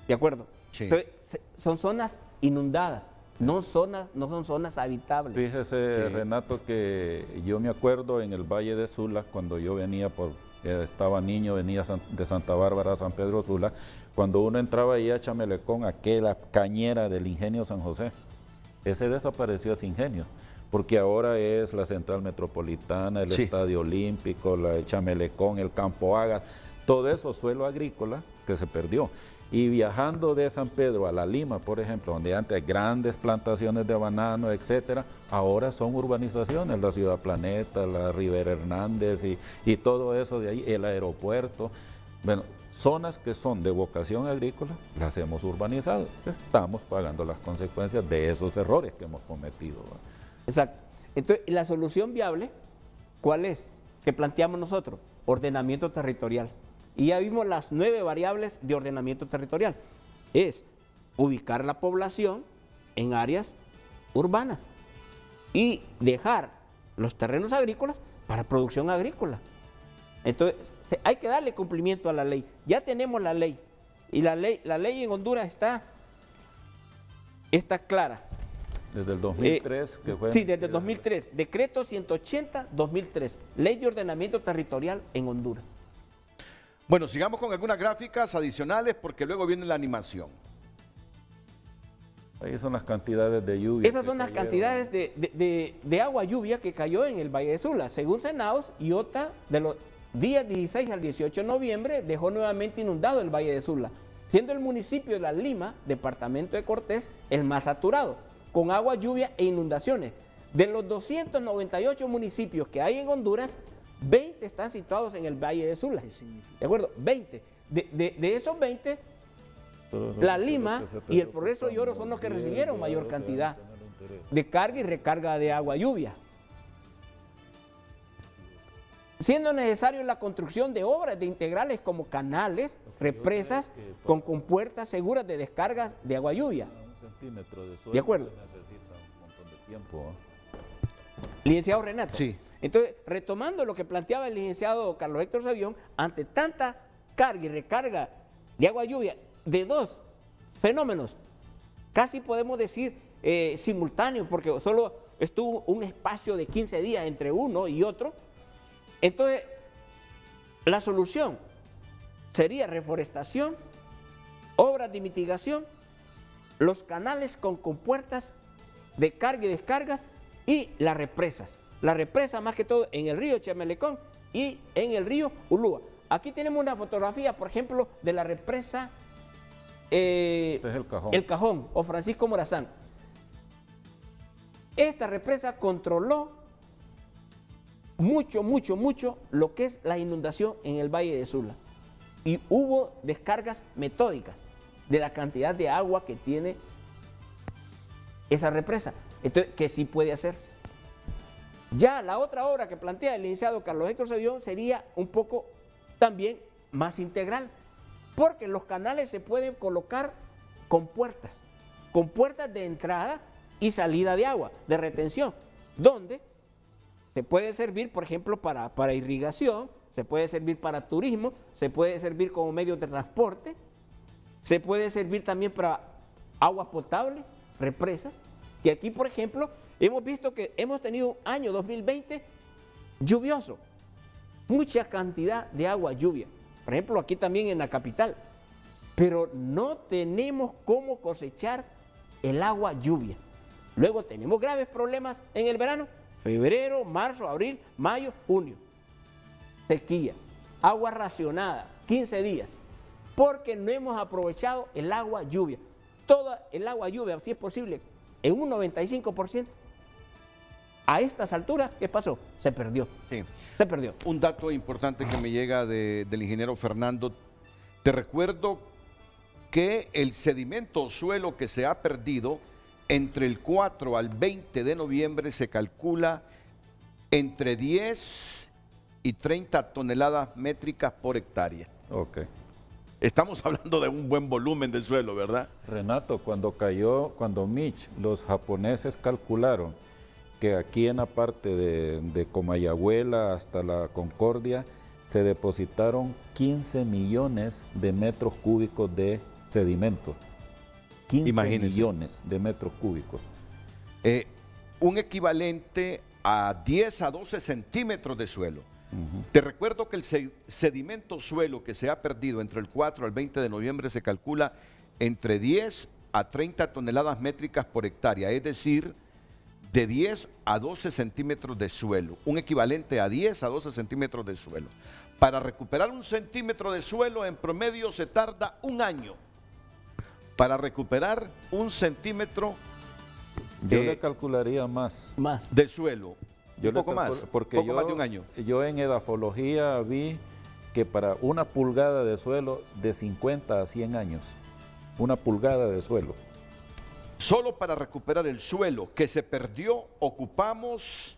S8: ¿de acuerdo? Sí. Entonces, son zonas inundadas, no son zonas habitables.
S7: Fíjese, Renato, que yo me acuerdo en el Valle de Sula, cuando yo venía por estaba niño, venía de Santa Bárbara a San Pedro Sula, cuando uno entraba ahí a Chamelecón, aquella cañera del Ingenio San José, ese desapareció ese ingenio, porque ahora es la Central Metropolitana, el Estadio Olímpico, la de Chamelecón, el Campo Haga, todo eso suelo agrícola que se perdió. Y viajando de San Pedro a La Lima, por ejemplo, donde antes hay grandes plantaciones de banano, etcétera, ahora son urbanizaciones, la Ciudad Planeta, la Rivera Hernández y todo eso de ahí, el aeropuerto. Bueno, zonas que son de vocación agrícola, las hemos urbanizado. Estamos pagando las consecuencias de esos errores que hemos cometido.
S8: Exacto. Entonces, la solución viable, ¿cuál es? Que planteamos nosotros, ordenamiento territorial. Y ya vimos las 9 variables de ordenamiento territorial. Es ubicar la población en áreas urbanas y dejar los terrenos agrícolas para producción agrícola. Entonces, hay que darle cumplimiento a la ley. Ya tenemos la ley. Y la ley en Honduras está clara.
S7: Desde el 2003, que fue...
S8: Sí, desde el 2003. Decreto 180-2003. Ley de ordenamiento territorial en Honduras.
S3: Bueno, sigamos con algunas gráficas adicionales porque luego viene la animación.
S7: Ahí son las cantidades de lluvia.
S8: Esas son las cantidades de agua lluvia que cayó en el Valle de Sula. Según Senaos, Iota, de los días 16 al 18 de noviembre, dejó nuevamente inundado el Valle de Sula, siendo el municipio de La Lima, departamento de Cortés, el más saturado, con agua, lluvia e inundaciones. De los 298 municipios que hay en Honduras, 20 están situados en el Valle de Sula. ¿De acuerdo? 20. De esos 20, La Lima y el Progreso y Oro son los que recibieron mayor cantidad de carga y recarga de agua lluvia. Siendo necesario la construcción de obras de integrales como canales, represas con compuertas seguras de descargas de agua lluvia. ¿De acuerdo? Licenciado Renato.
S3: Sí.
S8: Entonces, retomando lo que planteaba el licenciado Carlos Héctor Savión, ante tanta carga y recarga de agua lluvia de dos fenómenos, casi podemos decir simultáneos, porque solo estuvo un espacio de 15 días entre uno y otro. Entonces, la solución sería reforestación, obras de mitigación, los canales con compuertas de carga y descargas y las represas. La represa más que todo en el río Chamelecón y en el río Ulúa. Aquí tenemos una fotografía, por ejemplo, de la represa
S7: Este es el Cajón.
S8: El Cajón o Francisco Morazán. Esta represa controló mucho lo que es la inundación en el Valle de Sula. Y hubo descargas metódicas de la cantidad de agua que tiene esa represa. Entonces, que sí puede hacerse. Ya la otra obra que plantea el licenciado Carlos Héctor Savión sería un poco también más integral, porque en los canales se pueden colocar compuertas de entrada y salida de agua, de retención, donde se puede servir, por ejemplo, para irrigación, se puede servir para turismo, se puede servir como medio de transporte, se puede servir también para agua potable, represas, que aquí, por ejemplo, hemos visto que hemos tenido un año 2020 lluvioso, mucha cantidad de agua lluvia, por ejemplo aquí también en la capital, pero no tenemos cómo cosechar el agua lluvia. Luego tenemos graves problemas en el verano, febrero, marzo, abril, mayo, junio, sequía, agua racionada, 15 días, porque no hemos aprovechado el agua lluvia. Toda el agua lluvia, si es posible, en un 95%. A estas alturas, ¿qué pasó? Se perdió.
S3: Sí.
S8: Se perdió.
S3: Un dato importante que me llega del ingeniero Fernando. Te recuerdo que el sedimento o suelo que se ha perdido entre el 4 al 20 de noviembre se calcula entre 10 y 30 toneladas métricas por hectárea.
S7: Ok.
S3: Estamos hablando de un buen volumen de suelo, ¿verdad?
S7: Renato, cuando Mitch, los japoneses calcularon que aquí en la parte de Comayagüela hasta la Concordia se depositaron 15 millones de metros cúbicos de sedimento. 15
S3: Imagínense.
S7: millones de metros cúbicos.
S3: Un equivalente a 10 a 12 centímetros de suelo. Te recuerdo que el sedimento suelo que se ha perdido entre el 4 al 20 de noviembre se calcula entre 10 a 30 toneladas métricas por hectárea, es decir, de 10 a 12 centímetros de suelo, un equivalente a 10 a 12 centímetros de suelo. Para recuperar 1 centímetro de suelo en promedio se tarda 1 año. Para recuperar 1 centímetro
S7: Yo le calcularía más.
S3: de suelo.
S7: Yo
S3: Un poco más,
S7: porque
S3: poco más de 1 año.
S7: Yo en edafología vi que para 1 pulgada de suelo de 50 a 100 años. 1 pulgada de suelo.
S3: Solo para recuperar el suelo que se perdió ocupamos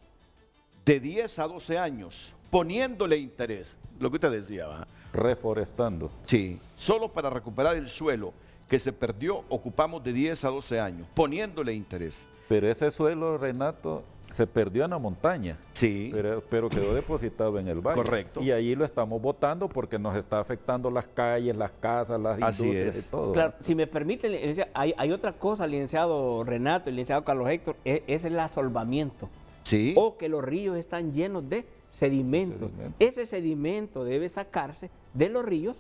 S3: de 10 a 12 años, poniéndole interés. Lo que usted decía, ¿va?
S7: Reforestando.
S3: Sí, solo para recuperar el suelo que se perdió ocupamos de 10 a 12 años, poniéndole interés.
S7: Pero ese suelo, Renato, se perdió en la montaña.
S3: Sí.
S7: Pero quedó depositado en el valle.
S3: Correcto.
S7: Y allí lo estamos botando porque nos está afectando las calles, las casas, las
S3: Así
S7: industrias
S3: es.
S7: y todo.
S8: Claro, si me permite, licenciado, hay otra cosa, licenciado Renato y licenciado Carlos Héctor, es el asolvamiento.
S3: Sí.
S8: O que los ríos están llenos de sedimentos. Ese sedimento debe sacarse de los ríos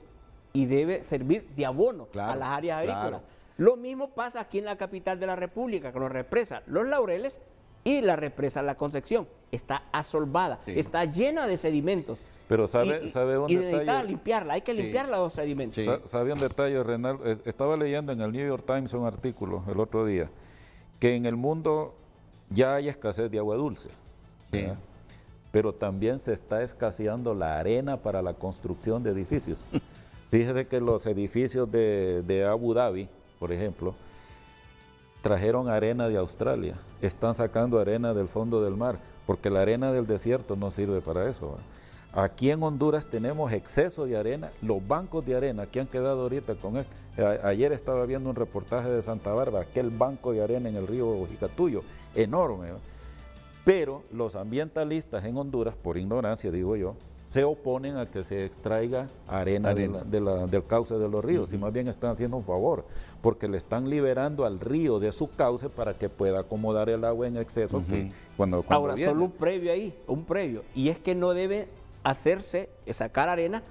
S8: y debe servir de abono
S3: Claro,
S8: a las áreas agrícolas.
S3: claro.
S8: Lo mismo pasa aquí en la capital de la República, con la represa Los Laureles y la represa La Concepción. Está asolvada,
S3: Sí.
S8: está llena de sedimentos.
S7: Pero ¿sabe un
S8: y necesita
S7: detalle?
S8: limpiarla, hay que
S3: Sí.
S8: limpiar los sedimentos.
S3: Sí.
S7: ¿Sabe un detalle, Renal? Estaba leyendo en el New York Times un artículo el otro día, que en el mundo ya hay escasez de agua dulce.
S3: Sí.
S7: ¿verdad? Pero también se está escaseando la arena para la construcción de edificios. Fíjese que los edificios de Abu Dhabi, por ejemplo, trajeron arena de Australia, están sacando arena del fondo del mar, porque la arena del desierto no sirve para eso. ¿va? Aquí en Honduras tenemos exceso de arena, los bancos de arena que han quedado ahorita con esto. Ayer estaba viendo un reportaje de Santa Bárbara, aquel banco de arena en el río Jicatuyo, enorme. ¿va? Pero los ambientalistas en Honduras, por ignorancia digo yo, se oponen a que se extraiga arena. Del cauce de los ríos, y más bien están haciendo un favor, porque le están liberando al río de su cauce para que pueda acomodar el agua en exceso. Que cuando
S8: Ahora,
S7: viene.
S8: solo un previo ahí, y es que no debe hacerse, sacar arena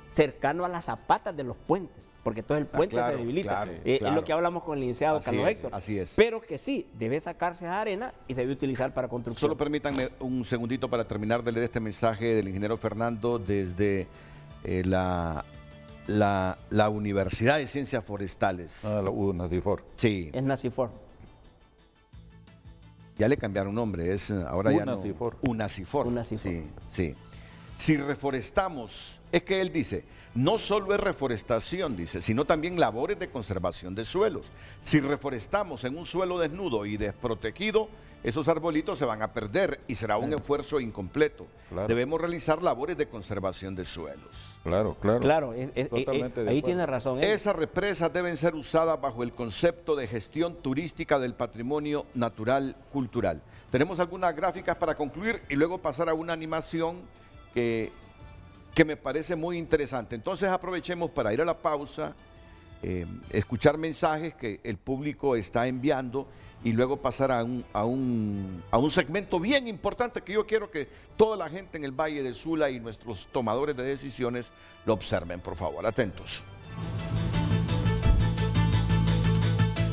S8: cercano a las zapatas de los puentes, porque entonces el puente
S3: claro,
S8: se debilita.
S3: claro,
S8: Es
S3: claro.
S8: lo que hablamos con el licenciado
S3: Así
S8: Carlos
S3: es,
S8: Héctor.
S3: así es.
S8: Pero que sí, debe sacarse esa arena y se debe utilizar para construcción.
S3: Solo permítanme un segundito para terminar de leer este mensaje del ingeniero Fernando desde la Universidad de Ciencias Forestales.
S7: La UNACIFOR.
S3: Sí,
S8: Es Nacifor.
S3: ya le cambiaron nombre, es ahora ya no.
S7: UNACIFOR.
S3: UNACIFOR.
S8: UNACIFOR.
S3: Sí, sí. Si reforestamos, es que él dice, no solo es reforestación, dice, sino también labores de conservación de suelos. Si reforestamos en un suelo desnudo y desprotegido, esos arbolitos se van a perder y será un esfuerzo incompleto.
S7: Claro.
S3: Debemos realizar labores de conservación de suelos.
S7: Claro, claro.
S8: Claro,
S7: Totalmente de
S8: ahí
S7: acuerdo.
S8: tiene razón.
S3: Esas represas deben ser usadas bajo el concepto de gestión turística del patrimonio natural cultural. Tenemos algunas gráficas para concluir y luego pasar a una animación que me parece muy interesante. Entonces aprovechemos para ir a la pausa, escuchar mensajes que el público está enviando y luego pasar a un segmento bien importante que yo quiero que toda la gente en el Valle de Sula y nuestros tomadores de decisiones lo observen, por favor. Atentos.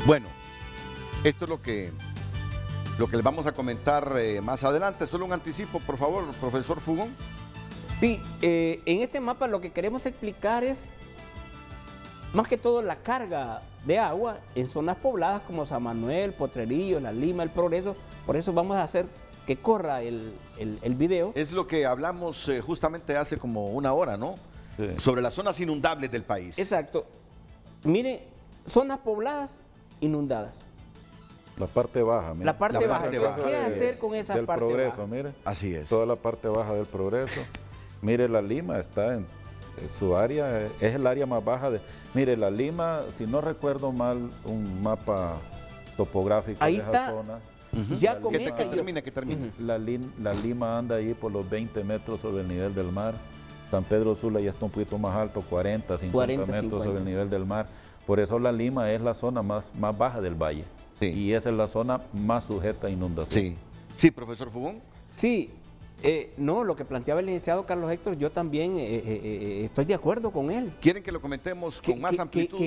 S3: Bueno, esto es lo que les vamos a comentar más adelante. Solo un anticipo, por favor, profesor Fugón.
S8: Sí, en este mapa lo que queremos explicar es más que todo la carga de agua en zonas pobladas como San Manuel, Potrerillo, La Lima, El Progreso. Por eso vamos a hacer que corra el video.
S3: Es lo que hablamos justamente hace como una hora, ¿no?
S7: Sí.
S3: Sobre las zonas inundables del país.
S8: Exacto. Mire, zonas pobladas inundadas.
S7: La parte baja, mire.
S8: La parte
S3: La
S8: baja.
S3: parte
S8: ¿Qué
S3: baja,
S8: hacer con esa
S7: del
S8: parte
S7: progreso,
S8: baja?
S7: mire.
S3: Así es.
S7: Toda la parte baja del Progreso. Mire, La Lima está en su área, es el área más baja de... Mire, La Lima, si no recuerdo mal, un mapa topográfico
S8: Ahí
S7: de esa
S8: está.
S7: zona.
S8: Ya con
S3: Que
S8: esta yo-
S3: termine.
S7: La Lima anda ahí por los 20 metros sobre el nivel del mar. San Pedro Sula ya está un poquito más alto, 40, 50 metros
S8: 50.
S7: sobre el nivel del mar. Por eso La Lima es la zona más baja del valle.
S3: Sí.
S7: Y esa es la zona más sujeta a inundación.
S3: Sí. Sí, profesor Fugón.
S8: Sí, No, lo que planteaba el licenciado Carlos Héctor, yo también estoy de acuerdo con él.
S3: ¿Quieren que lo comentemos con más amplitud?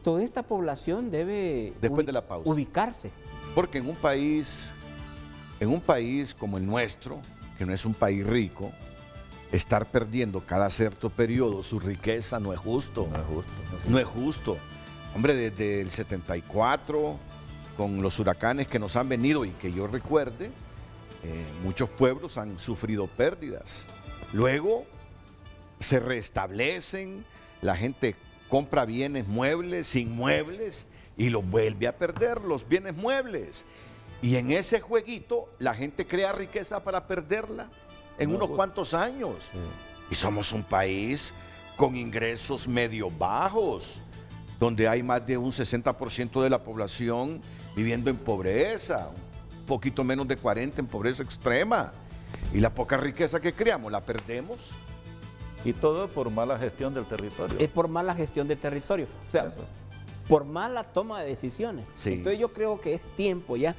S8: Toda esta población debe
S3: después de la pausa
S8: ubicarse.
S3: Porque en un país como el nuestro, que no es un país rico, estar perdiendo cada cierto periodo su riqueza no es justo.
S7: No es justo.
S3: No es justo. Hombre, desde el 74, con los huracanes que nos han venido y que yo recuerde, muchos pueblos han sufrido pérdidas. Luego se restablecen, la gente compra bienes muebles, inmuebles, y los vuelve a perder, los bienes muebles. Y en ese jueguito la gente crea riqueza para perderla en unos cuantos años. Sí. Y somos un país con ingresos medio bajos, donde hay más de un 60% de la población viviendo en pobreza, un poquito menos de 40% en pobreza extrema. Y la poca riqueza que creamos, la perdemos.
S7: Y todo por mala gestión del territorio.
S8: Es por mala gestión del territorio. O sea, por mala toma de decisiones.
S3: Sí.
S8: Entonces yo creo que es tiempo ya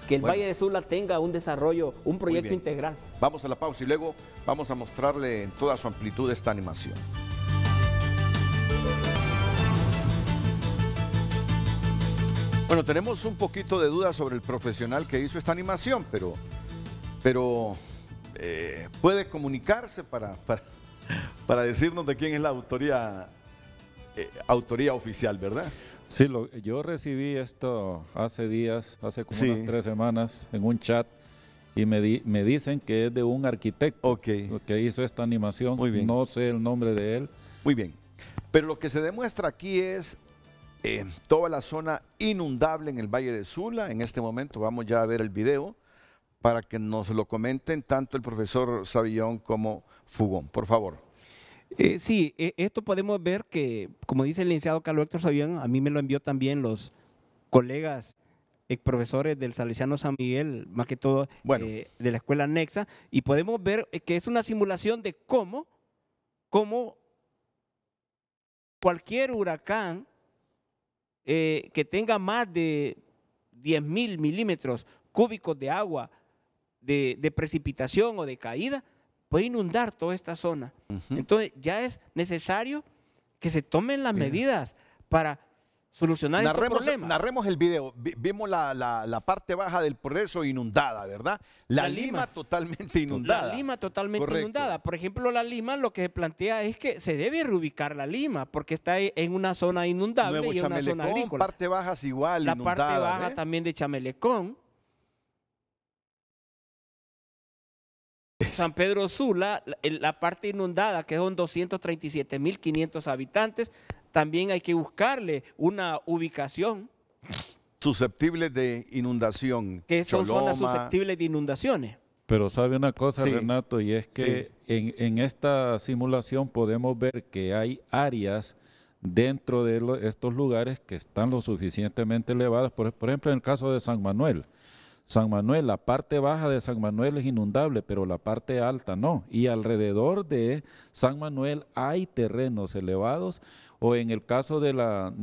S8: que el Valle de Sula tenga un desarrollo, un proyecto integral.
S3: Vamos a la pausa y luego vamos a mostrarle en toda su amplitud esta animación. Bueno, tenemos un poquito de duda sobre el profesional que hizo esta animación, pero puede comunicarse para decirnos de quién es la autoría oficial, ¿verdad?
S7: Sí, yo recibí esto hace días, hace como unas 3 semanas, en un chat, y me dicen que es de un arquitecto que hizo esta animación.
S3: Muy bien.
S7: No sé el nombre de él.
S3: Muy bien, pero lo que se demuestra aquí es toda la zona inundable en el Valle de Sula. En este momento vamos ya a ver el video para que nos lo comenten tanto el profesor Savillón como Fugón, por favor.
S8: Sí, esto podemos ver que, como dice el licenciado Carlos Héctor Savillón, a mí me lo envió también los colegas profesores del Salesiano San Miguel, más que todo de la escuela anexa, y podemos ver que es una simulación de cómo cualquier huracán que tenga más de 10.000 milímetros cúbicos de agua de precipitación o de caída, puede inundar toda esta zona. Entonces ya es necesario que se tomen las medidas para solucionar este problema.
S3: Narremos el video. Vimos la parte baja del Progreso inundada, ¿verdad? La Lima totalmente inundada.
S8: La Lima totalmente inundada. Por ejemplo, la Lima lo que se plantea es que se debe reubicar la Lima porque está en una zona inundable y en una zona agrícola.
S3: Parte baja es igual,
S8: la
S3: inundada.
S8: La parte baja también de Chamelecón. San Pedro Sula, la parte inundada, que son 237.500 habitantes, también hay que buscarle una ubicación.
S3: Susceptibles de inundación.
S8: Que son zonas susceptibles de inundaciones.
S7: Pero sabe una cosa, Renato, y es que en esta simulación podemos ver que hay áreas dentro de estos lugares que están lo suficientemente elevadas. Por ejemplo, en el caso de San Manuel. San Manuel, la parte baja de San Manuel es inundable, pero la parte alta no. Y alrededor de San Manuel hay terrenos elevados, o en el caso de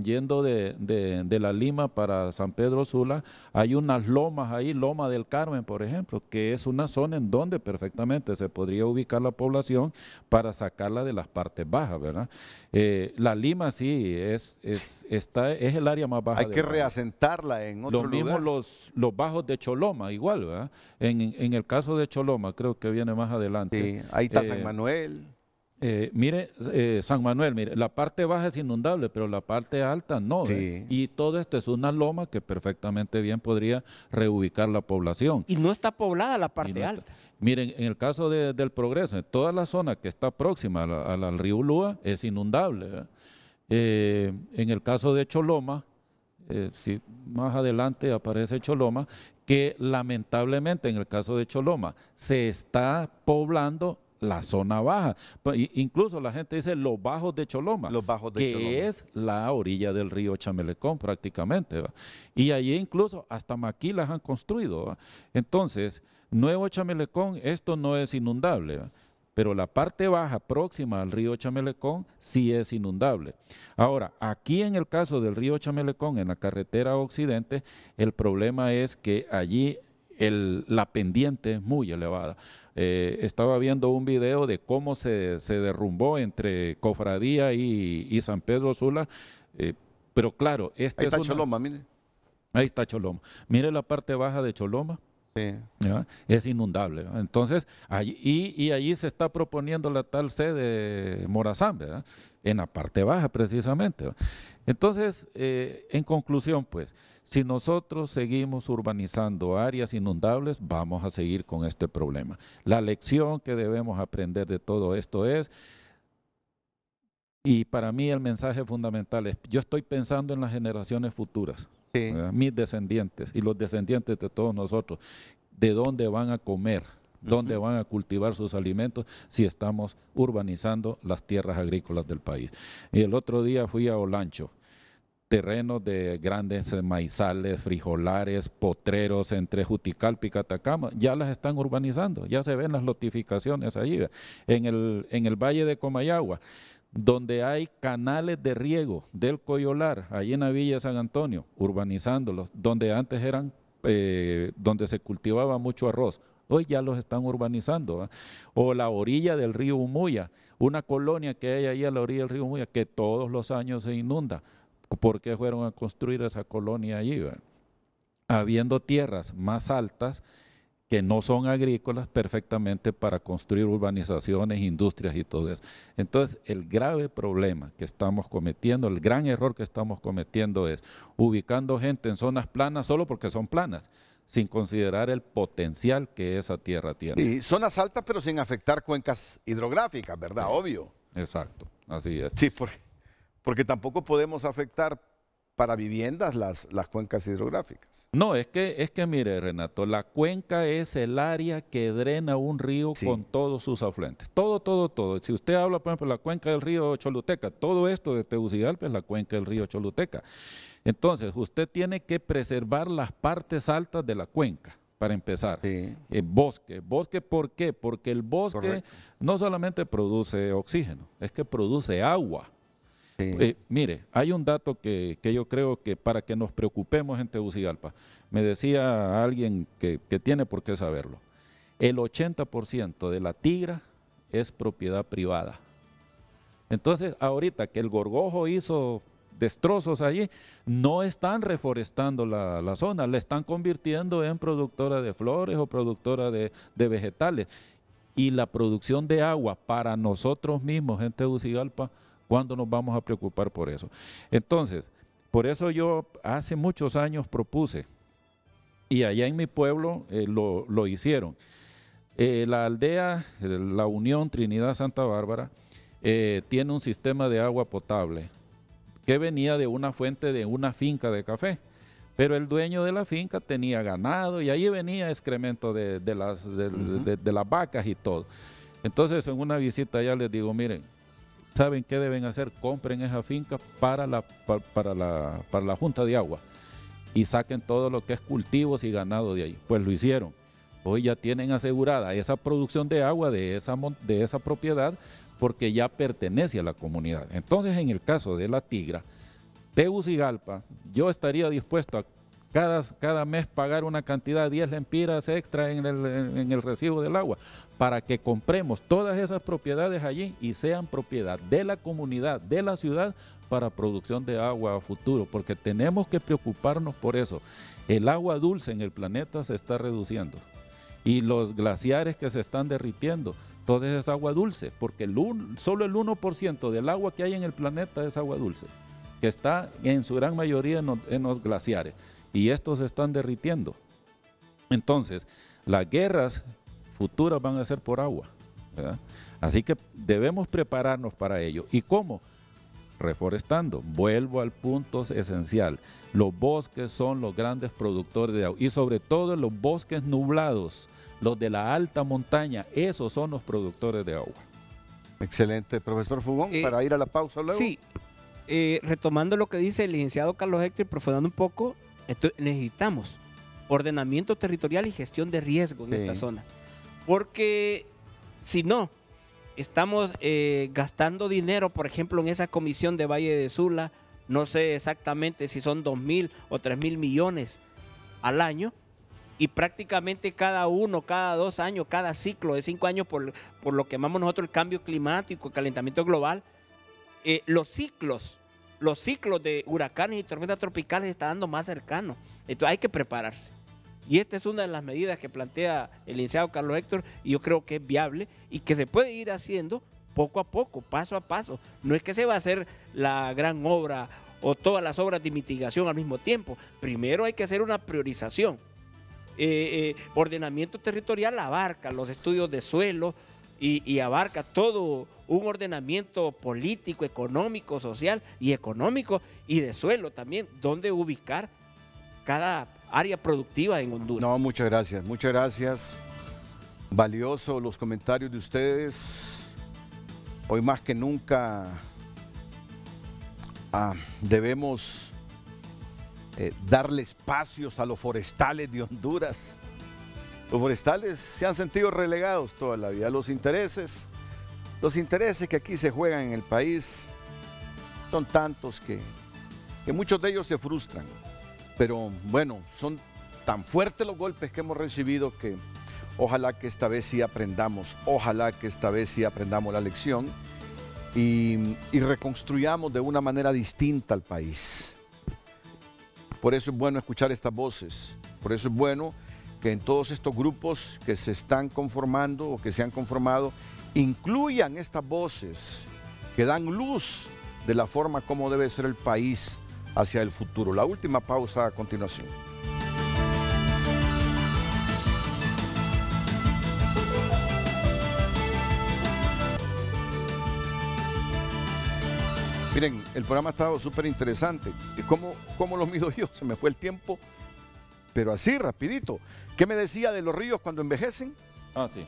S7: yendo de la Lima para San Pedro Sula, hay unas lomas ahí, Loma del Carmen, por ejemplo, que es una zona en donde perfectamente se podría ubicar la población para sacarla de las partes bajas, ¿verdad? La Lima sí, es el área más baja.
S3: Hay que reasentarla en otro lugar.
S7: Lo mismo los bajos de Choloma, igual, ¿verdad? En el caso de Choloma, creo que viene más adelante.
S3: Sí, ahí está San Manuel.
S7: San Manuel, mire, la parte baja es inundable, pero la parte alta no. Y todo esto es una loma que perfectamente bien podría reubicar la población.
S8: Y no está poblada la parte alta.
S7: Miren, en el caso del Progreso, toda la zona que está próxima al río Ulúa es inundable. En el caso de Choloma, más adelante aparece Choloma, que lamentablemente en el caso de Choloma se está poblando la zona baja. Incluso la gente dice los bajos de Choloma, que es la orilla del río Chamelecón prácticamente, ¿va? Y allí incluso hasta maquilas han construido, ¿va? Entonces, Nuevo Chamelecón, esto no es inundable, ¿va? Pero la parte baja próxima al río Chamelecón sí es inundable. Ahora, aquí en el caso del río Chamelecón, en la carretera occidente, el problema es que allí la pendiente es muy elevada. Estaba viendo un video de cómo se derrumbó entre Cofradía y San Pedro Sula, pero claro,
S3: Ahí está Choloma, mire.
S7: Ahí está Choloma. Mire la parte baja de Choloma.
S3: Sí.
S7: ¿Ya? Es inundable, ¿verdad? Entonces, allí se está proponiendo la tal sede Morazán, ¿verdad? En la parte baja precisamente, ¿verdad? Entonces, en conclusión, pues, si nosotros seguimos urbanizando áreas inundables, vamos a seguir con este problema. La lección que debemos aprender de todo esto es, y para mí el mensaje fundamental es, yo estoy pensando en las generaciones futuras. Sí. Mis descendientes y los descendientes de todos nosotros, de dónde van a comer, dónde van a cultivar sus alimentos si estamos urbanizando las tierras agrícolas del país. Y el otro día fui a Olancho, terrenos de grandes maizales, frijolares, potreros entre Juticalpa y Catacama, ya las están urbanizando, ya se ven las lotificaciones allí, en el Valle de Comayagua, donde hay canales de riego del Coyolar, allí en la Villa de San Antonio, urbanizándolos, donde antes eran, donde se cultivaba mucho arroz, hoy ya los están urbanizando, ¿eh? O la orilla del río Umuya, una colonia que hay ahí a la orilla del río Umuya, que todos los años se inunda. ¿Por qué fueron a construir esa colonia allí, ¿verdad? Habiendo tierras más altas, que no son agrícolas, perfectamente para construir urbanizaciones, industrias y todo eso. Entonces, el grave problema que estamos cometiendo, el gran error que estamos cometiendo es ubicando gente en zonas planas solo porque son planas, sin considerar el potencial que esa tierra tiene.
S3: Y zonas altas, pero sin afectar cuencas hidrográficas, ¿verdad? Sí. Obvio.
S7: Exacto, así es.
S3: Sí, porque tampoco podemos afectar para viviendas las cuencas hidrográficas.
S7: No, es que mire, Renato, la cuenca es el área que drena un río, sí, con todos sus afluentes. Todo. Si usted habla, por ejemplo, de la cuenca del río Choluteca, todo esto de Tegucigalpa es la cuenca del río Choluteca. Entonces, usted tiene que preservar las partes altas de la cuenca, para empezar. Sí. Bosque, ¿por qué? Porque el bosque, correcto, no solamente produce oxígeno, es que produce agua. Sí. Mire, hay un dato que yo creo que para que nos preocupemos en Tegucigalpa, me decía alguien que tiene por qué saberlo, el 80% de la tigra es propiedad privada. Entonces, ahorita que el gorgojo hizo destrozos allí, no están reforestando la zona, la están convirtiendo en productora de flores o productora de vegetales. Y la producción de agua para nosotros mismos en Tegucigalpa, ¿cuándo nos vamos a preocupar por eso? Entonces, por eso yo hace muchos años propuse, y allá en mi pueblo lo hicieron, la aldea, la Unión Trinidad Santa Bárbara, tiene un sistema de agua potable que venía de una fuente de una finca de café, pero el dueño de la finca tenía ganado y ahí venía excremento de las vacas y todo. Entonces, en una visita allá les digo, miren, ¿saben qué deben hacer? Compren esa finca para la Junta de Agua y saquen todo lo que es cultivos y ganado de ahí. Pues lo hicieron. Hoy ya tienen asegurada esa producción de agua de esa propiedad porque ya pertenece a la comunidad. Entonces, en el caso de la tigra, Tegucigalpa, yo estaría dispuesto a cada mes pagar una cantidad de 10 lempiras extra en el recibo del agua para que compremos todas esas propiedades allí y sean propiedad de la comunidad, de la ciudad, para producción de agua a futuro, porque tenemos que preocuparnos por eso. El agua dulce en el planeta se está reduciendo y los glaciares que se están derritiendo, todo es agua dulce, porque solo el 1% del agua que hay en el planeta es agua dulce, que está en su gran mayoría en los glaciares. Y estos se están derritiendo. Entonces, las guerras futuras van a ser por agua, ¿verdad? Así que debemos prepararnos para ello. ¿Y cómo? Reforestando. Vuelvo al punto esencial. Los bosques son los grandes productores de agua. Y sobre todo los bosques nublados, los de la alta montaña, esos son los productores de agua.
S3: Excelente, profesor Fugón, para ir a la pausa luego.
S8: Sí, retomando lo que dice el licenciado Carlos Héctor, profundando un poco, entonces necesitamos ordenamiento territorial y gestión de riesgo en esta zona. Porque si no, estamos gastando dinero, por ejemplo, en esa comisión de Valle de Sula, no sé exactamente si son 2.000 o 3.000 millones al año, y prácticamente cada 1, cada 2 años, cada ciclo de 5 años, por lo que llamamos nosotros el cambio climático, el calentamiento global, los ciclos de huracanes y tormentas tropicales se están dando más cercanos. Entonces hay que prepararse. Y esta es una de las medidas que plantea el licenciado Carlos Héctor, y yo creo que es viable y que se puede ir haciendo poco a poco, paso a paso. No es que se va a hacer la gran obra o todas las obras de mitigación al mismo tiempo. Primero hay que hacer una priorización. Ordenamiento territorial abarca los estudios de suelo y abarca todo un ordenamiento político, económico, social y económico, y de suelo también, donde ubicar cada área productiva en Honduras.
S3: No, muchas gracias, muchas gracias. Valioso los comentarios de ustedes. Hoy más que nunca debemos darle espacios a los forestales de Honduras. Los forestales se han sentido relegados toda la vida. Los intereses que aquí se juegan en el país son tantos que muchos de ellos se frustran. Pero bueno, son tan fuertes los golpes que hemos recibido que ojalá que esta vez sí aprendamos, la lección y reconstruyamos de una manera distinta al país. Por eso es bueno escuchar estas voces, por eso es bueno que en todos estos grupos que se están conformando o que se han conformado, incluyan estas voces que dan luz de la forma como debe ser el país hacia el futuro. La última pausa a continuación. Miren, el programa ha estado súper interesante. ¿Cómo lo mido yo? Se me fue el tiempo, pero así, rapidito. ¿Qué me decía de los ríos cuando envejecen?
S7: Sí.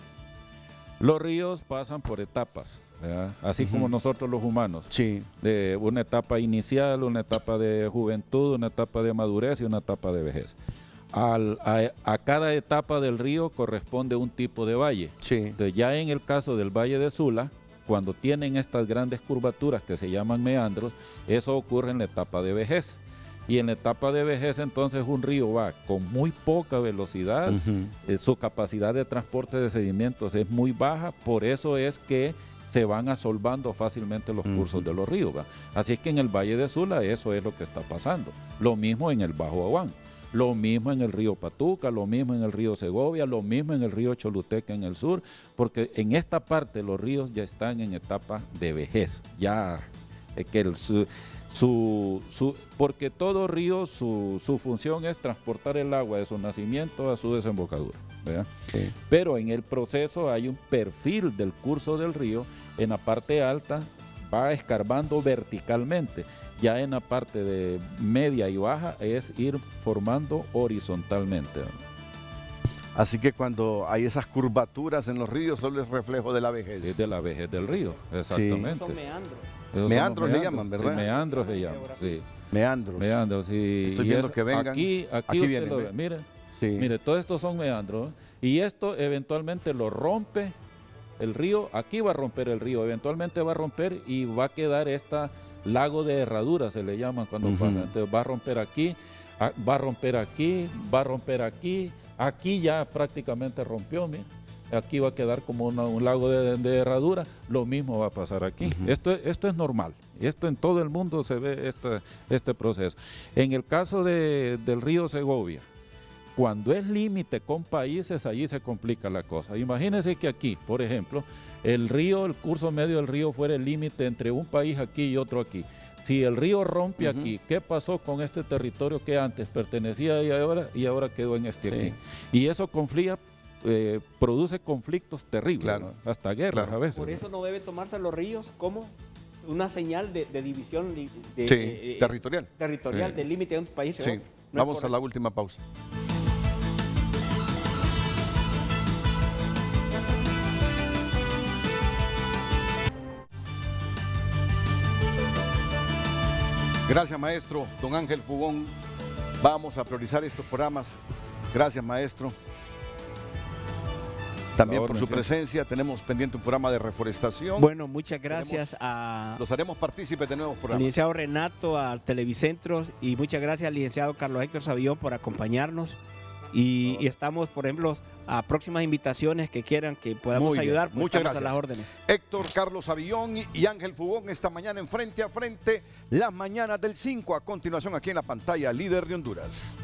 S7: Los ríos pasan por etapas, ¿verdad? Así como nosotros los humanos.
S3: Sí.
S7: De una etapa inicial, una etapa de juventud, una etapa de madurez y una etapa de vejez. A cada etapa del río corresponde un tipo de valle.
S3: Sí.
S7: Entonces, ya en el caso del Valle de Sula, cuando tienen estas grandes curvaturas que se llaman meandros, eso ocurre en la etapa de vejez. Y en la etapa de vejez, entonces, un río va con muy poca velocidad, su capacidad de transporte de sedimentos es muy baja, por eso es que se van asolvando fácilmente los cursos de los ríos, ¿va? Así es que en el Valle de Sula eso es lo que está pasando. Lo mismo en el Bajo Aguán, lo mismo en el río Patuca, lo mismo en el río Segovia, lo mismo en el río Choluteca en el sur, porque en esta parte los ríos ya están en etapa de vejez, ya que porque todo río su función es transportar el agua de su nacimiento a su desembocadura, ¿verdad? Sí. Pero en el proceso hay un perfil del curso del río. En la parte alta va escarbando verticalmente, ya en la parte de media y baja es ir formando horizontalmente, ¿verdad?
S3: Así que cuando hay esas curvaturas en los ríos, solo es reflejo de la vejez.
S7: Es de la vejez del río, exactamente.
S8: Son meandros.
S3: Meandros le llaman, ¿verdad?
S7: Sí, meandros se llaman, sí.
S3: Meandros.
S7: Meandros, sí.
S3: Estoy viendo que vengan.
S7: Aquí usted vienen, lo ve. Mire, sí. Mire, todos estos son meandros. Y esto eventualmente lo rompe el río. Aquí va a romper el río. Eventualmente va a romper y va a quedar esta lago de herradura, se le llama cuando pasa. Entonces va a romper aquí, va a romper aquí, va a romper aquí. Aquí ya prácticamente rompió, mire. Aquí va a quedar como un lago de herradura, lo mismo va a pasar aquí. Esto es normal, esto en todo el mundo se ve este proceso. En el caso del río Segovia, cuando es límite con países, allí se complica la cosa. Imagínense que aquí, por ejemplo, el curso medio del río fuera el límite entre un país aquí y otro aquí. Si el río rompe aquí, ¿qué pasó con este territorio que antes pertenecía y ahora quedó en este aquí? Y eso produce conflictos terribles,
S3: claro,
S7: ¿no? Hasta guerras a veces.
S8: Por eso no debe tomarse los ríos como una señal de división
S3: territorial
S8: del límite de un país.
S3: Sí. No vamos a la última pausa. Gracias, maestro. Don Ángel Fugón, vamos a priorizar estos programas. Gracias, maestro. También por su presencia. Tenemos pendiente un programa de reforestación.
S8: Bueno, muchas gracias
S3: los haremos partícipes de nuevos programas.
S8: Al licenciado Renato, al Televicentros, y muchas gracias al licenciado Carlos Héctor Savillón por acompañarnos. Y estamos, por ejemplo, a próximas invitaciones que quieran que podamos
S3: Muy bien,
S8: ayudar, pues
S3: muchas
S8: estamos
S3: gracias.
S8: a las órdenes.
S3: Héctor Carlos Avillón y Ángel Fugón esta mañana en Frente a Frente, las mañanas del 5. A continuación aquí en la pantalla, Líder de Honduras.